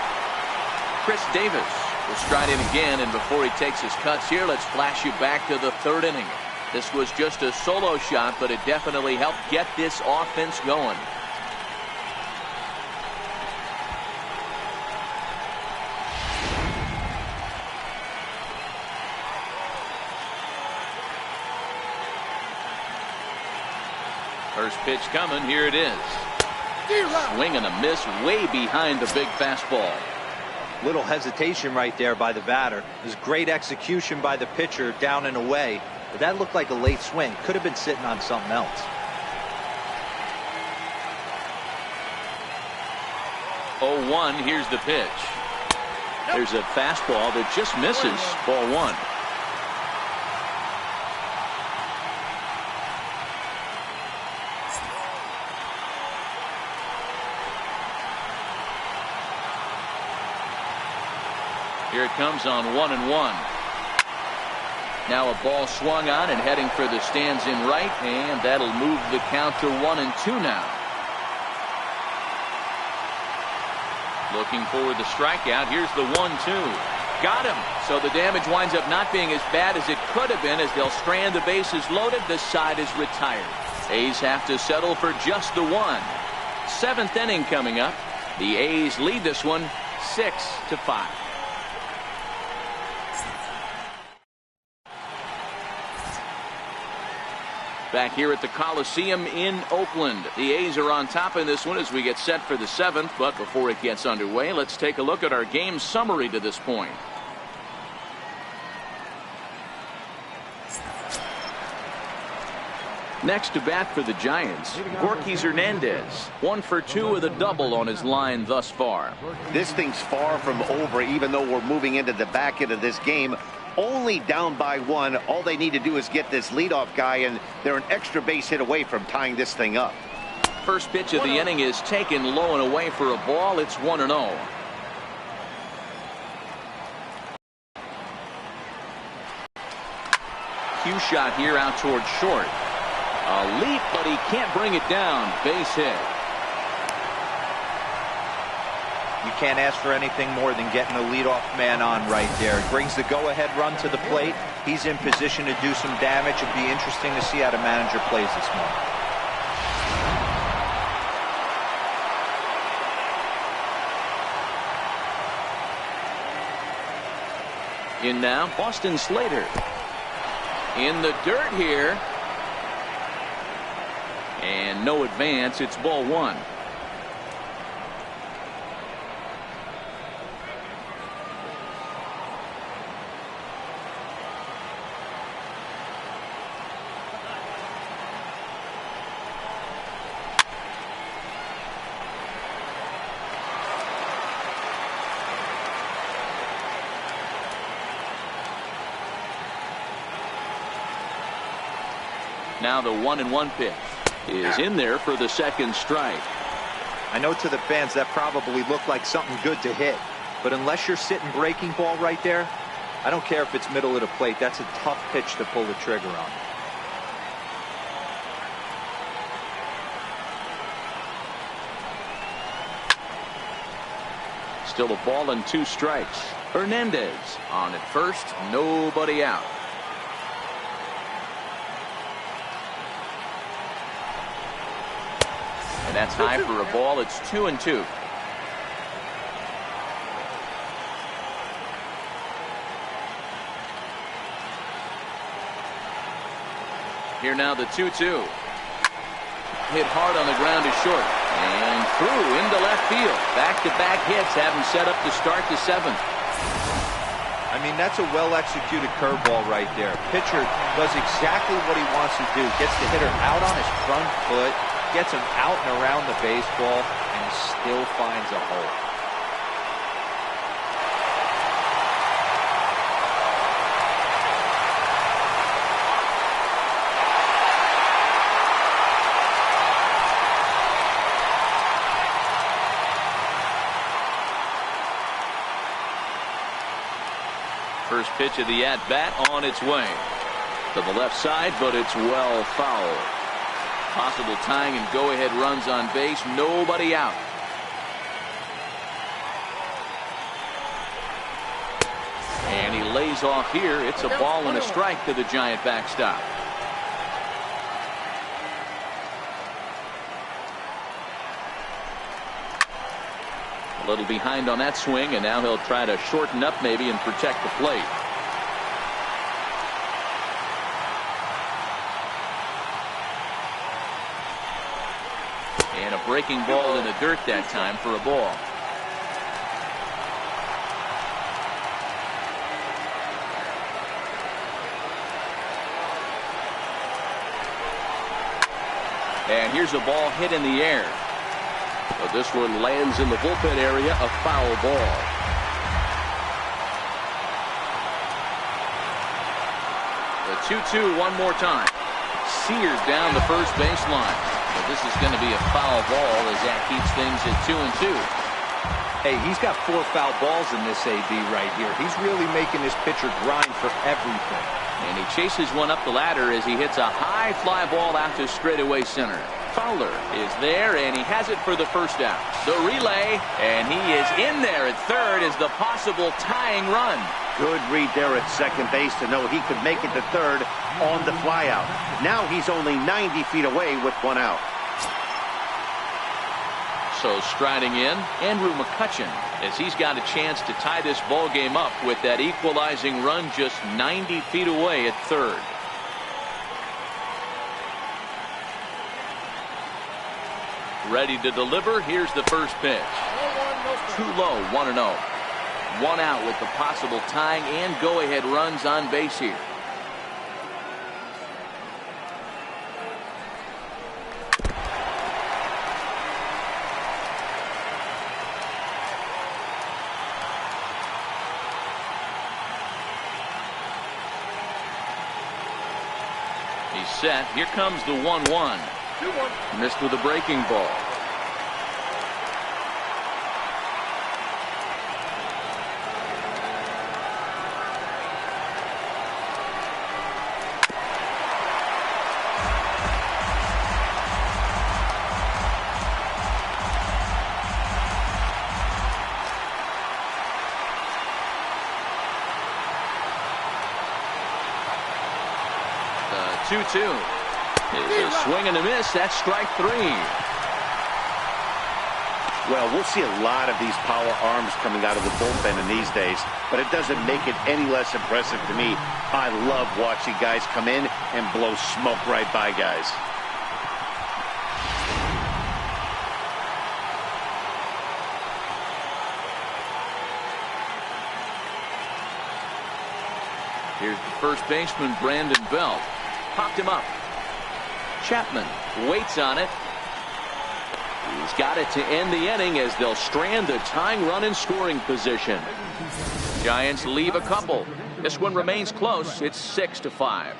Chris Davis will stride in again, and before he takes his cuts here, let's flash you back to the 3rd inning. This was just a solo shot, but it definitely helped get this offense going. First pitch coming. Here it is. Swing and a miss way behind the big fastball. Little hesitation right there by the batter. It was great execution by the pitcher down and away. But that looked like a late swing. Could have been sitting on something else. 0-1. Here's the pitch. There's a fastball that just misses. Ball 1. Here it comes on 1-1. Now a ball swung on and heading for the stands in right, and that'll move the count to 1-2 now. Looking for the strikeout. Here's the 1-2. Got him. So the damage winds up not being as bad as it could have been as they'll strand the bases loaded. The side is retired. A's have to settle for just the 1. 7th inning coming up. The A's lead this one 6-5. Back here at the Coliseum in Oakland. The A's are on top in this one as we get set for the 7th. But before it gets underway, let's take a look at our game summary to this point. Next to bat for the Giants, Gorky Hernandez. 1 for 2 with a double on his line thus far. This thing's far from over, even though we're moving into the back end of this game. Only down by 1. All they need to do is get this leadoff guy, and they're an extra base hit away from tying this thing up. First pitch of the inning is taken low and away for a ball. It's 1-0. Cue shot here out towards short. A leap, but he can't bring it down. Base hit. You can't ask for anything more than getting a leadoff man on right there. It brings the go-ahead run to the plate. He's in position to do some damage. It'll be interesting to see how the manager plays this morning. In now, Austin Slater. In the dirt here. And no advance. It's ball 1. Now the 1-1 pitch is in there for the 2nd strike. I know to the fans that probably looked like something good to hit, but unless you're sitting breaking ball right there, I don't care if it's middle of the plate. That's a tough pitch to pull the trigger on. Still a ball and 2 strikes. Hernandez on at first, nobody out. And that's high for a ball. It's 2-2. Here now the 2-2. Hit hard on the ground to short. And through into left field. Back-to-back hits have him set up to start the 7th. I mean, that's a well-executed curveball right there. Pitcher does exactly what he wants to do. Gets the hitter out on his front foot, gets him out and around the baseball, and still finds a hole. First pitch of the at-bat on its way to the left side, but it's well foul. Possible tying and go-ahead runs on base. Nobody out. And he lays off here. It's a ball and a strike to the Giant backstop. A little behind on that swing, and now he'll try to shorten up maybe and protect the plate. And a breaking ball in the dirt that time for a ball. And here's a ball hit in the air. But this one lands in the bullpen area, a foul ball. The 2-2 one more time. Seared down the first baseline. But this is going to be a foul ball as that keeps things at 2-2. Hey, he's got 4 foul balls in this AB right here. He's really making this pitcher grind for everything. And he chases one up the ladder as he hits a high fly ball out to straightaway center. Fowler is there, and he has it for the first out. The relay, and he is in there at third as the possible tying run. Good read there at second base to know he could make it to third on the flyout. Now he's only 90 feet away with 1 out. So striding in, Andrew McCutchen, as he's got a chance to tie this ball game up with that equalizing run just 90 feet away at third. Ready to deliver. Here's the first pitch. Too low, 1-0. 1 out with the possible tying and go-ahead runs on base here. He's set. Here comes the 1-1. Missed with a breaking ball. The 2-2. Is a swing and a miss. That's strike 3. Well, we'll see a lot of these power arms coming out of the bullpen in these days, but it doesn't make it any less impressive to me. I love watching guys come in and blow smoke right by guys. Here's the first baseman, Brandon Belt. Popped him up. Chapman waits on it. He's got it to end the inning as they'll strand the tying run in scoring position. Giants leave a couple. This one remains close. It's 6-5.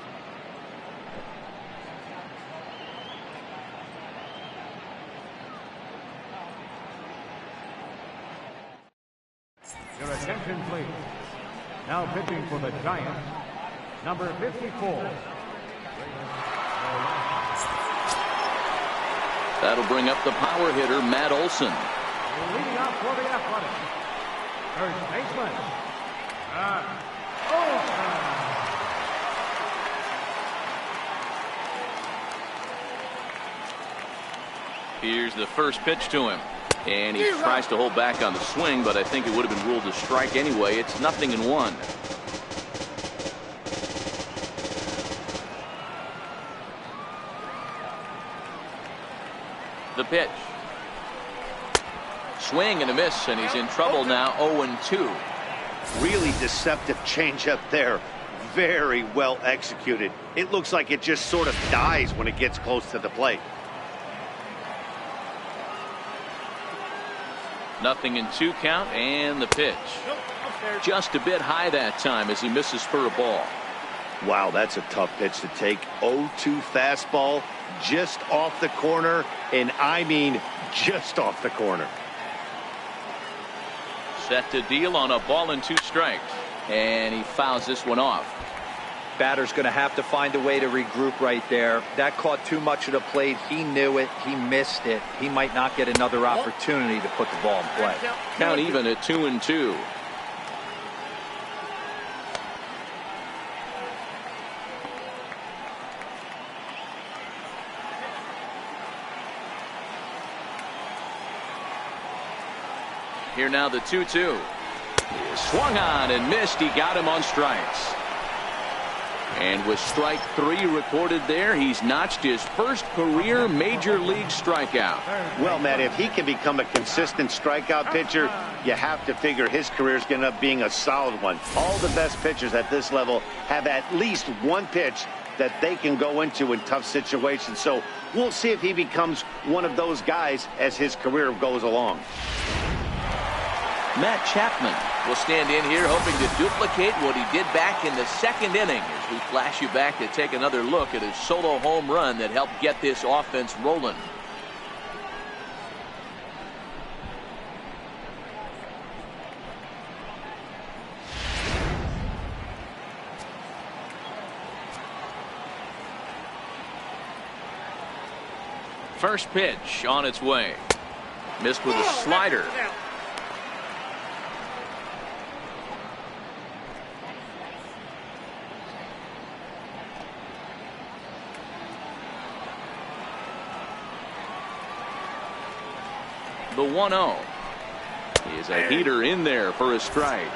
Your attention, please. Now pitching for the Giants, number 54. That'll bring up the power hitter, Matt Olson. Leading off for the Athletics, first baseman, Olson. Here's the first pitch to him. And he tries to hold back on the swing, but I think it would have been ruled a strike anyway. It's 0-1. The pitch. Swing and a miss, and he's in trouble now. 0-2. Really deceptive changeup there. Very well executed. It looks like it just sort of dies when it gets close to the plate. 0-2 count, and the pitch. Just a bit high that time as he misses for a ball. Wow, that's a tough pitch to take. 0-2 fastball, just off the corner, and I mean just off the corner. Set to deal on a ball and 2 strikes, and he fouls this one off. Batter's going to have to find a way to regroup right there. That caught too much of the plate. He knew it. He missed it. He might not get another opportunity to put the ball in play. Count even at 2-2. Here now the 2-2. Swung on and missed. He got him on strikes. And with strike 3 recorded there, he's notched his first career major league strikeout. Well, Matt, if he can become a consistent strikeout pitcher, you have to figure his career is going to end up being a solid one. All the best pitchers at this level have at least one pitch that they can go into in tough situations. So we'll see if he becomes one of those guys as his career goes along. Matt Chapman will stand in here hoping to duplicate what he did back in the 2nd inning as we flash you back to take another look at his solo home run that helped get this offense rolling. First pitch on its way. Missed with a slider. The 1-0 is a heater in there for a strike.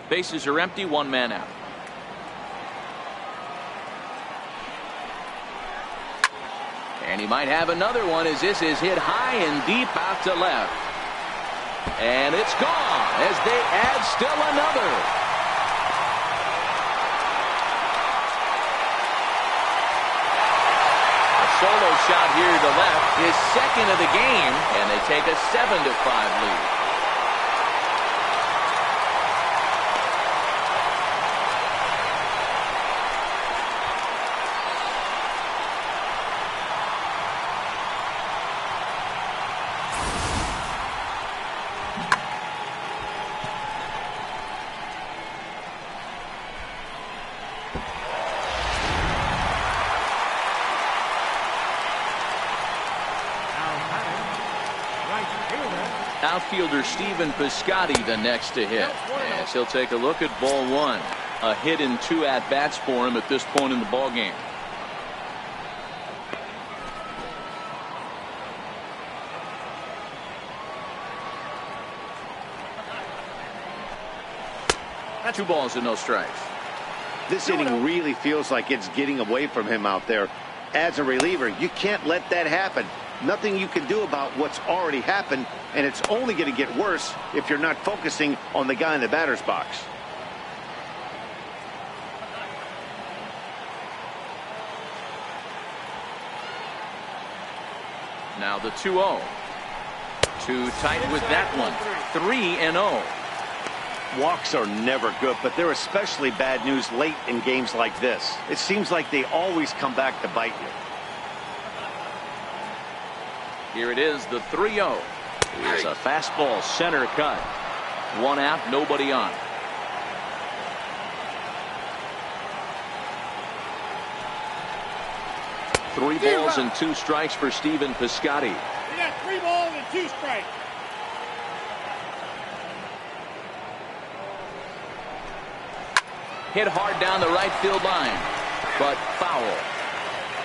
Bases are empty, 1 man out. And he might have another one as this is hit high and deep out to left. And it's gone as they add still another. Solo shot here to left, his 2nd of the game, and they take a 7-5 lead. Outfielder Stephen Piscotty the next to hit, as he'll take a look at ball 1. A hit in 2 at-bats for him at this point in the ball game. That's 2 balls and no strikes. This inning really feels like it's getting away from him out there. As a reliever, you can't let that happen. Nothing you can do about what's already happened, and it's only going to get worse if you're not focusing on the guy in the batter's box. Now the 2-0. Too tight with that one. 3-0. Walks are never good, but they're especially bad news late in games like this. It seems like they always come back to bite you. Here it is, the 3-0. Here's a fastball center cut. 1 out, nobody on. Three balls and 2 strikes for Stephen Piscotty. You got 3 balls and 2 strikes. Hit hard down the right field line, but foul.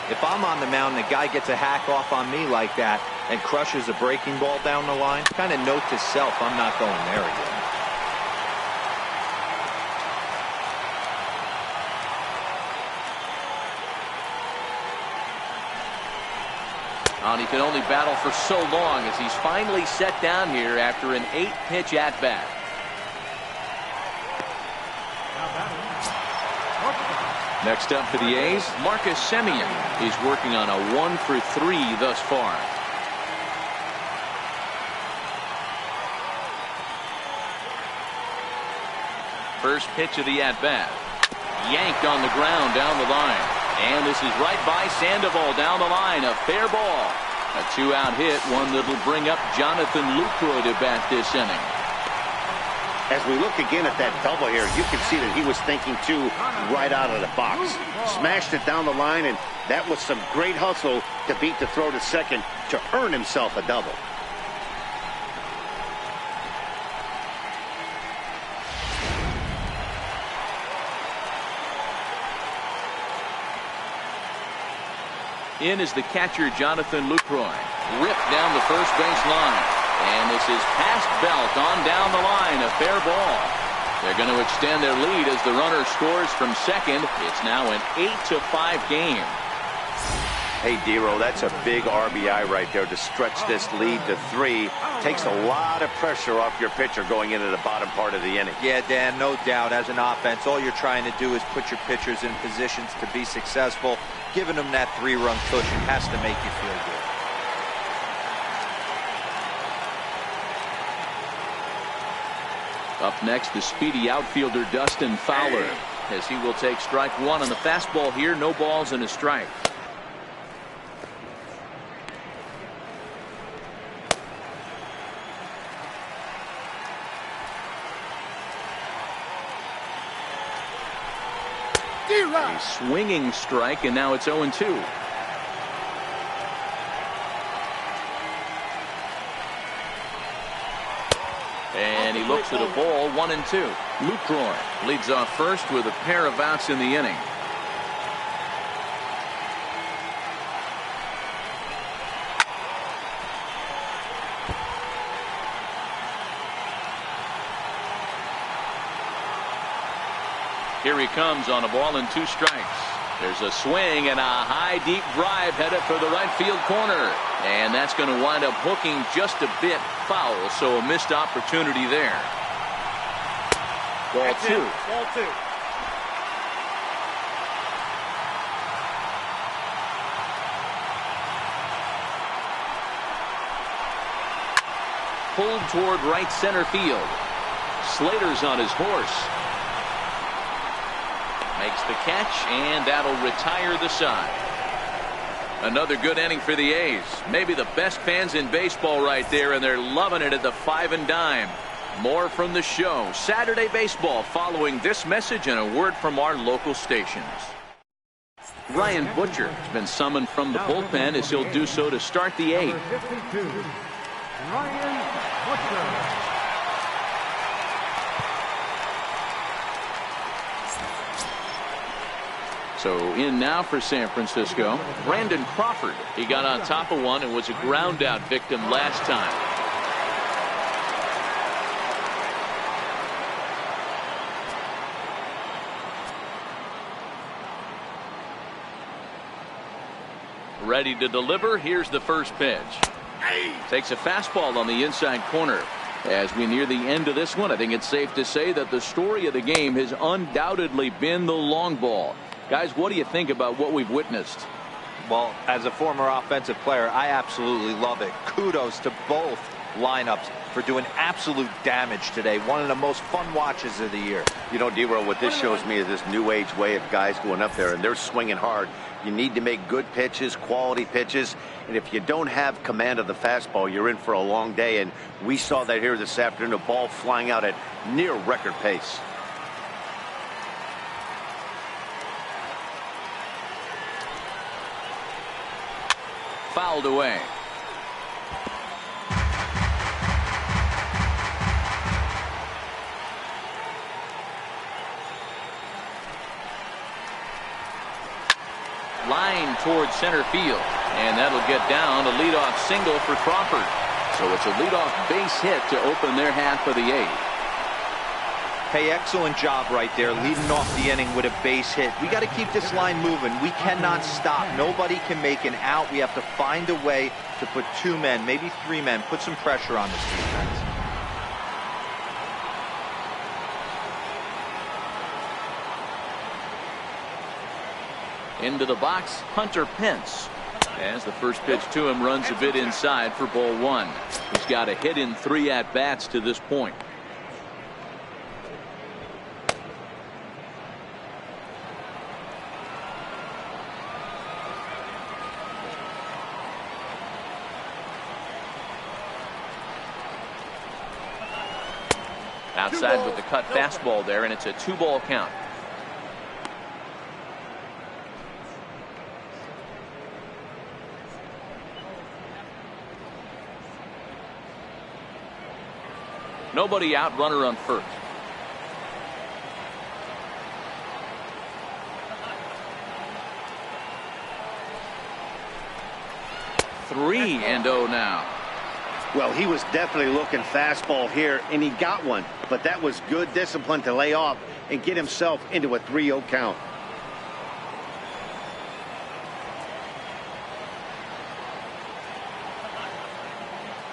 If I'm on the mound, the guy gets a hack off on me like that and crushes a breaking ball down the line, kind of note to self, I'm not going there again. And he can only battle for so long as he's finally set down here after an 8-pitch at-bat. Next up for the A's, Marcus Semien. He's working on a 1-for-3 thus far. First pitch of the at-bat. Yanked on the ground down the line. And this is right by Sandoval down the line. A fair ball. A 2-out hit, one that'll bring up Jonathan Lucroy to bat this inning. As we look again at that double here, you can see that he was thinking, too, right out of the box. Smashed it down the line, and that was some great hustle to beat the throw to second to earn himself a double. In is the catcher, Jonathan Lucroy. Ripped down the first base line. And this is past Belt on down the line. A fair ball. They're going to extend their lead as the runner scores from second. It's now an 8-5 game. Hey, Dero, that's a big RBI right there to stretch this lead to 3. Takes a lot of pressure off your pitcher going into the bottom part of the inning. Yeah, Dan, no doubt. As an offense, all you're trying to do is put your pitchers in positions to be successful. Giving them that 3-run cushion has to make you feel good. Up next, the speedy outfielder Dustin Fowler, as he will take strike one on the fastball here. No balls and a strike. A swinging strike, and now it's 0-2. And he looks at a ball, 1-2. Lucroy leads off first with a pair of outs in the inning. Here he comes on a ball and 2 strikes. There's a swing and a high deep drive headed for the right field corner. And that's going to wind up hooking just a bit foul. So a missed opportunity there. Ball 2. Ball 2. Pulled toward right center field. Slater's on his horse. Makes the catch, and that'll retire the side. Another good inning for the A's. Maybe the best fans in baseball right there, and they're loving it at the 5 and dime. More from the show. Saturday Baseball following this message and a word from our local stations. Ryan Butcher has been summoned from the bullpen as he'll do so to start the 8th. Ryan Butcher. So in now for San Francisco, Brandon Crawford. He got on top of one and was a ground out victim last time. Ready to deliver. Here's the first pitch. Takes a fastball on the inside corner. As we near the end of this one, I think it's safe to say that the story of the game has undoubtedly been the long ball. Guys, what do you think about what we've witnessed? Well, as a former offensive player, I absolutely love it. Kudos to both lineups for doing absolute damage today. One of the most fun watches of the year. You know, D-Roll, what this shows me is this new age way of guys going up there, and they're swinging hard. You need to make good pitches, quality pitches, and if you don't have command of the fastball, you're in for a long day, and we saw that here this afternoon, a ball flying out at near record pace. Fouled away. Line towards center field, and that'll get down. A leadoff single for Crawford. So it's a leadoff base hit to open their half of the 8th. Hey, excellent job right there, leading off the inning with a base hit. We got to keep this line moving. We cannot stop. Nobody can make an out. We have to find a way to put 2 men, maybe 3 men, put some pressure on this defense. Into the box, Hunter Pence. As the first pitch to him runs a bit inside for ball 1. He's got a hit in 3 at-bats to this point. Outside with the cut fastball there, and it's a 2-ball count. Nobody out, runner on first. Three and 0 now. Well, he was definitely looking fastball here, and he got one. But that was good discipline to lay off and get himself into a 3-0 count.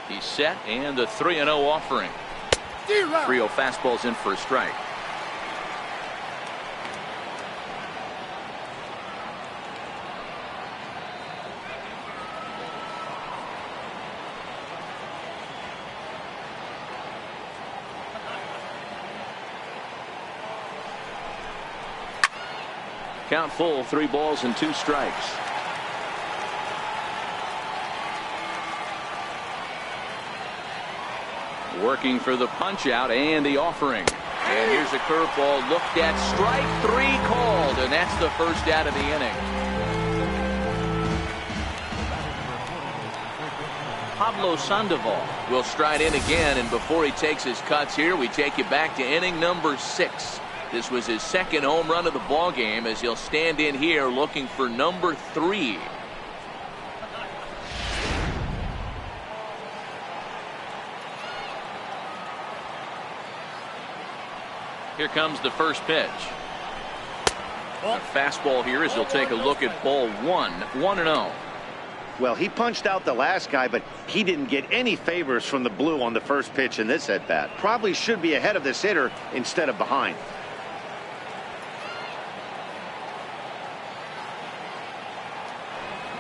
He's set, and the 3-0 offering. 3-0 fastball's in for a strike. Count full, 3 balls and 2 strikes. Working for the punch out and the offering. And here's a curveball looked at, strike 3 called, and that's the first out of the inning. Pablo Sandoval will stride in again, and before he takes his cuts here, we take you back to inning number 6. This was his second home run of the ball game, as he'll stand in here looking for number 3. Here comes the first pitch. A fastball here as he'll take a look at ball 1, 1-0. Well, he punched out the last guy, but he didn't get any favors from the blue on the first pitch in this at-bat. Probably should be ahead of this hitter instead of behind.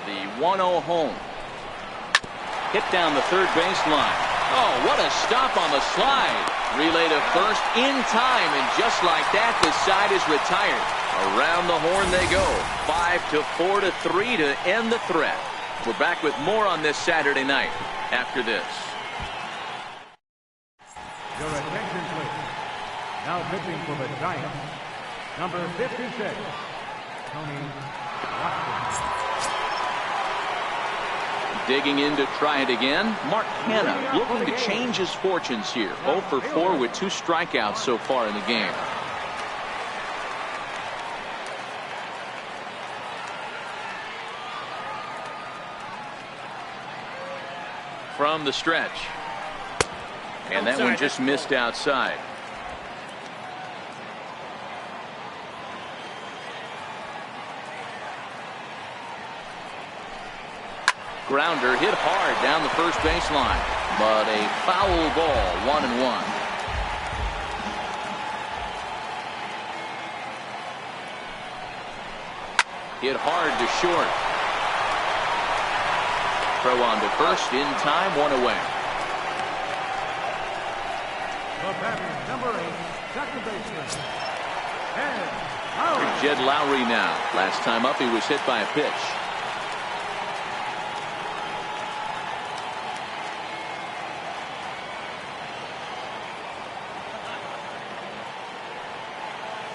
The 1-0 home. Hit down the third baseline. Oh, what a stop on the slide. Relay to first in time, and just like that, the side is retired. Around the horn they go. 5-4 to 3 to end the threat. We're back with more on this Saturday night after this. Your attention, please. Now pitching for the Giants, number 56, Tony Watson. Digging in to try it again. Mark Hanna looking to change his fortunes here. 0 for 4 with 2 strikeouts so far in the game. From the stretch. And that one just missed outside. Grounder hit hard down the first baseline, but a foul ball, 1-1. Hit hard to short. Throw on to first in time, 1 away. The batter, number 8, second baseman, Jed Lowry now. Last time up, he was hit by a pitch.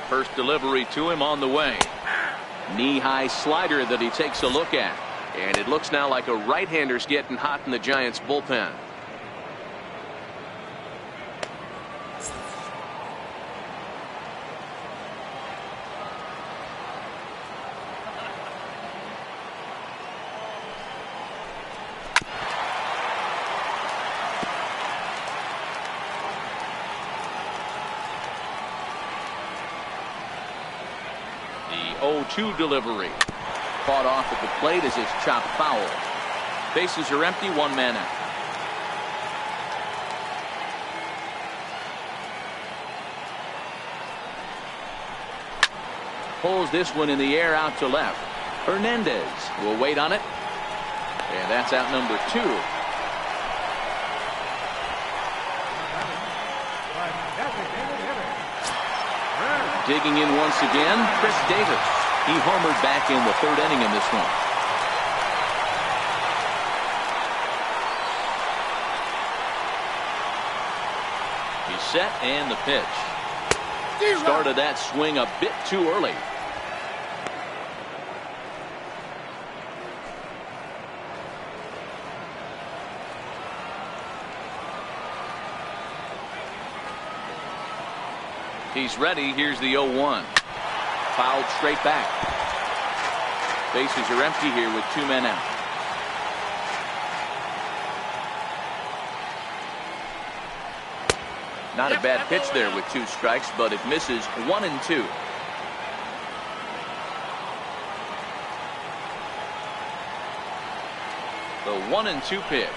First delivery to him on the way. Knee-high slider that he takes a look at. And it looks now like a right-hander's getting hot in the Giants bullpen. The 0-2 delivery. Caught off at the plate as it's chopped foul. Bases are empty, one man out. Pulls this one in the air out to left. Hernandez will wait on it. And that's out number 2. Digging in once again, Chris Davis. He homered back in the 3rd inning in this one. He's set and the pitch. Started that swing a bit too early. He's ready. Here's the 0-1. Fouled straight back. Bases are empty here with 2 men out. Not a bad pitch there with 2 strikes, but it misses 1-2. The 1-2 pitch.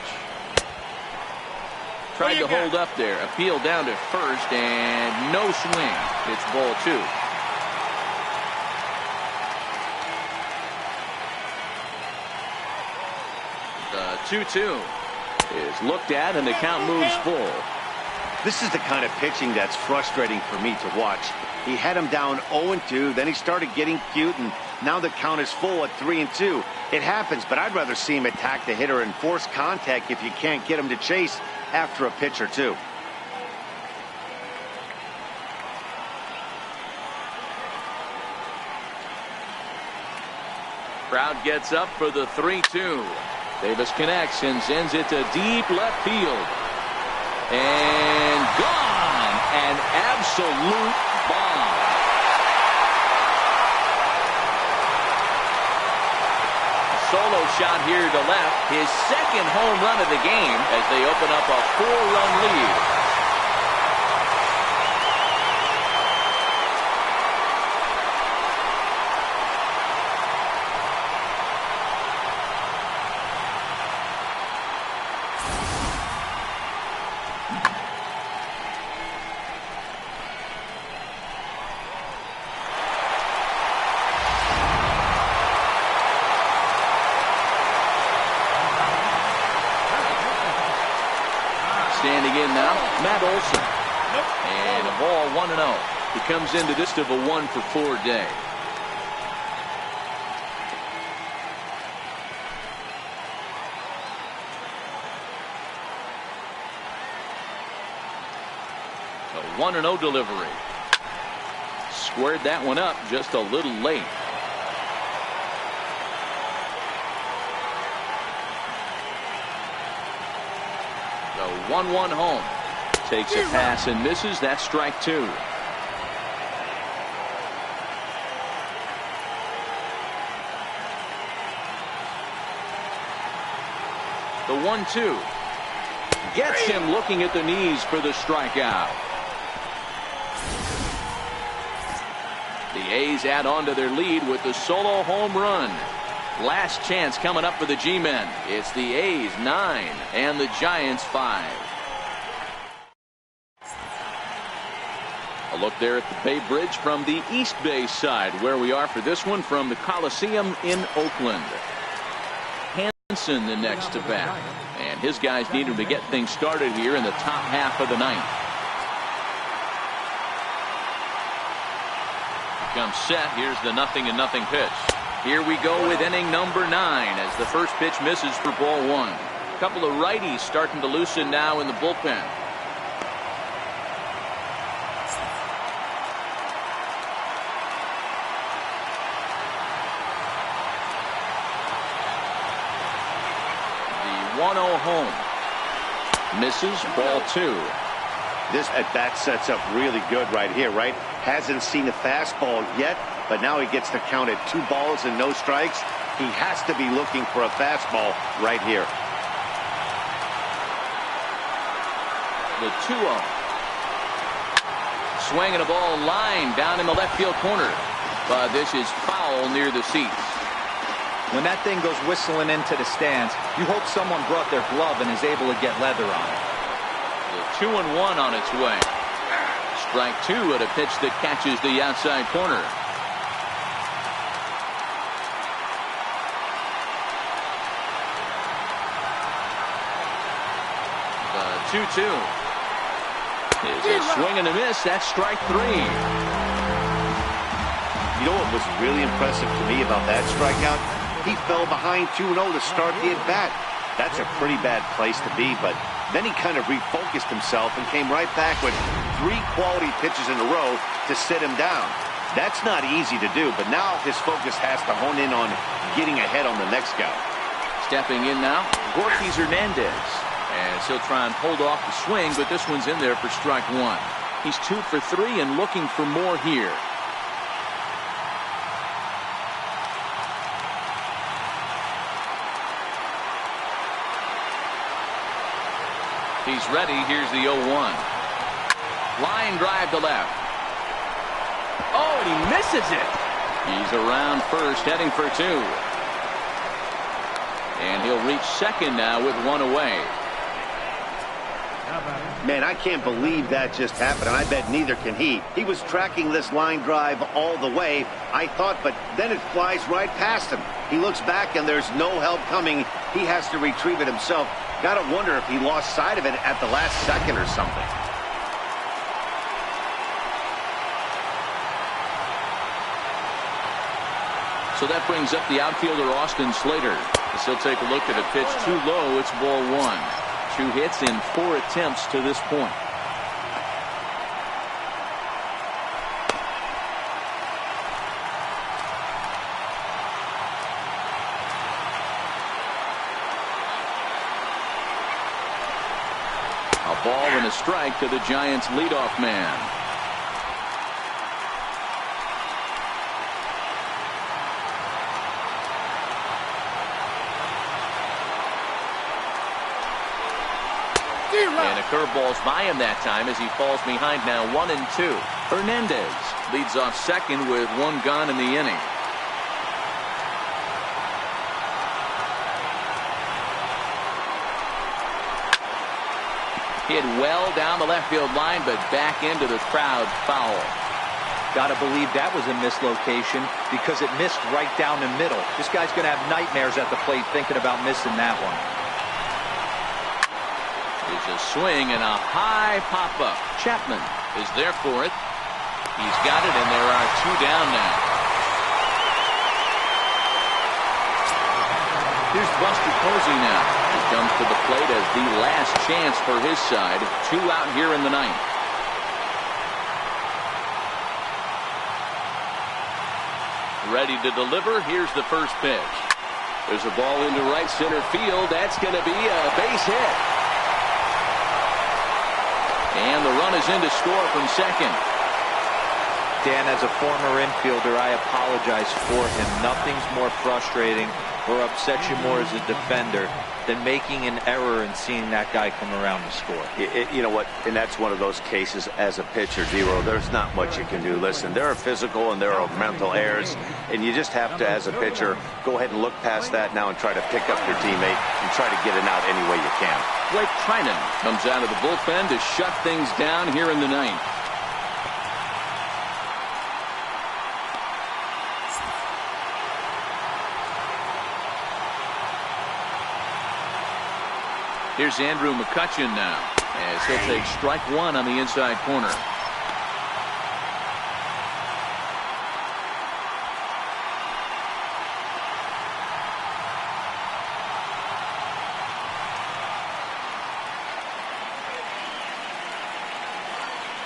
Tried to hold up there. Appeal down to first and no swing. It's ball 2. The 2-2 is looked at and the count moves full. This is the kind of pitching that's frustrating for me to watch. He had him down 0-2, then he started getting cute, and now the count is full at 3-2. It happens, but I'd rather see him attack the hitter and force contact if you can't get him to chase after a pitch or 2. Crowd gets up for the 3-2. Davis connects and sends it to deep left field. And gone. An absolute bomb. Solo shot here to left. His 2nd home run of the game as they open up a 4-run lead. Standing in now, Matt Olson. And a ball 1-0. He comes into this to a 1-for-4 day. A 1-0 delivery. Squared that one up just a little late. The 1-1 home. Takes a pass and misses. That's strike 2. The 1-2 gets him looking at the knees for the strikeout. The A's add on to their lead with the solo home run. Last chance coming up for the G-men. It's the A's 9 and the Giants 5. A look there at the Bay Bridge from the East Bay side, where we are for this one from the Coliseum in Oakland. Hanson the next to bat, and his guys need him to get things started here in the top half of the 9th. Comes set. Here's the 0-0 pitch. Here we go with inning number 9 as the first pitch misses for ball 1. A couple of righties starting to loosen now in the bullpen. The 1-0 home. Misses, ball 2. This at-bat sets up really good right here, right? Hasn't seen a fastball yet, but now he gets the count at 2 balls and no strikes. He has to be looking for a fastball right here. The 2-0. Swinging a ball line down in the left field corner. But this is foul near the seats. When that thing goes whistling into the stands, you hope someone brought their glove and is able to get leather on it. The 2-1 on its way. Strike two at a pitch that catches the outside corner. The 2-2 is a swing and a miss. That's strike three. You know what was really impressive to me about that strikeout? He fell behind 2-0 to start the at-bat. That's a pretty bad place to be, but then he kind of refocused himself and came right back with 3 quality pitches in a row to sit him down. That's not easy to do, but now his focus has to hone in on getting ahead on the next guy. Stepping in now, Gorky Hernandez. And he'll try and hold off the swing, but this one's in there for strike one. He's 2 for 3 and looking for more here. He's ready. Here's the 0-1. Line drive to left. Oh, and he misses it. He's around first, heading for 2. And he'll reach second now with 1 away. Man, I can't believe that just happened, and I bet neither can he. He was tracking this line drive all the way, I thought, but then it flies right past him. He looks back, and there's no help coming. He has to retrieve it himself. Gotta wonder if he lost sight of it at the last second or something. So that brings up the outfielder Austin Slater. As he'll take a look at a pitch too low. It's ball 1. 2 hits in 4 attempts to this point. A ball and a strike to the Giants' leadoff man. And a curveball's by him that time as he falls behind now 1-2. Hernandez leads off second with 1 gone in the inning. Hit well down the left field line, but back into the crowd, foul. Gotta believe that was a mislocation because it missed right down the middle. This guy's gonna have nightmares at the plate thinking about missing that one. There's a swing and a high pop-up. Chapman is there for it. He's got it, and there are 2 down now. Here's Buster Posey now. He comes to the plate as the last chance for his side. 2 out here in the 9th. Ready to deliver. Here's the first pitch. There's a ball into right center field. That's going to be a base hit. And the run is in to score from second. Dan, as a former infielder, I apologize for him. Nothing's more frustrating or upsets you more as a defender than making an error and seeing that guy come around to score. You know what? And that's one of those cases as a pitcher, Zero. There's not much you can do. Listen, there are physical and there are mental errors, and you just have to, as a pitcher, go ahead and look past that now and try to pick up your teammate and try to get it out any way you can. Blake Trinan comes out of the bullpen to shut things down here in the 9th. Here's Andrew McCutchen now as he'll take strike 1 on the inside corner.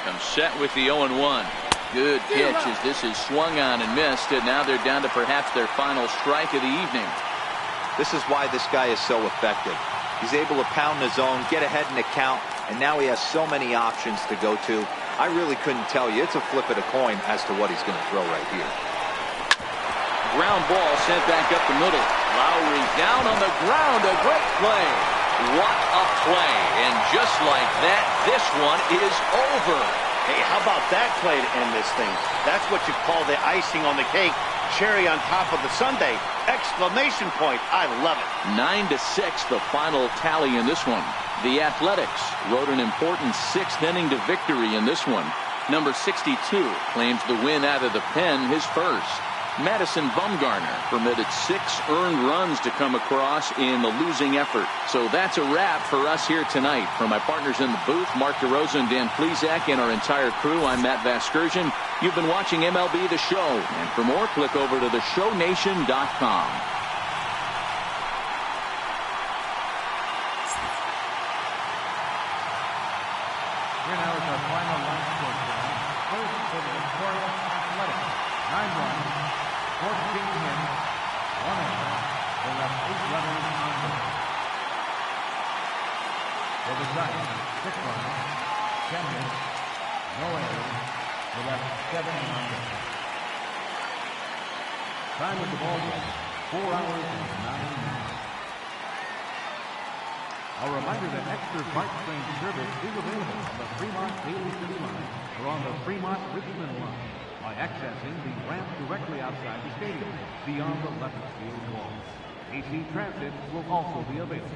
Comes set with the 0-1. Good pitch as this is swung on and missed, and now they're down to perhaps their final strike of the evening. This is why this guy is so effective. He's able to pound the zone, get ahead in the count, and now he has so many options to go to. I really couldn't tell you. It's a flip of the coin as to what he's going to throw right here. Ground ball sent back up the middle. Lowry down on the ground. A great play. What a play. And just like that, this one is over. Hey, how about that play to end this thing? That's what you call the icing on the cake. Cherry on top of the sundae. Exclamation point. I love it. 9-6, the final tally in this one. The Athletics rode an important 6th inning to victory in this one. Number 62 claims the win out of the pen, his first. Madison Bumgarner permitted 6 earned runs to come across in the losing effort. So that's a wrap for us here tonight. For my partners in the booth, Mark DeRosa and Dan Plesac, and our entire crew, I'm Matt Vasgersian. You've been watching MLB The Show. And for more, click over to theshownation.com. Here now is our final line score. First for the Victoria Athletics. 9 runs, 14 hits, 1 error. They left 8 runners on base. For the Giants, 6 runs, 10 hits, no errors. They left 7 on base. Time of the ball game, 4 hours and 9 minutes. A reminder that extra BART train service is available on the Fremont Daily City line or on the Fremont Richmond line by accessing the ramp directly outside the stadium beyond the left field wall. AC Transit will also be available.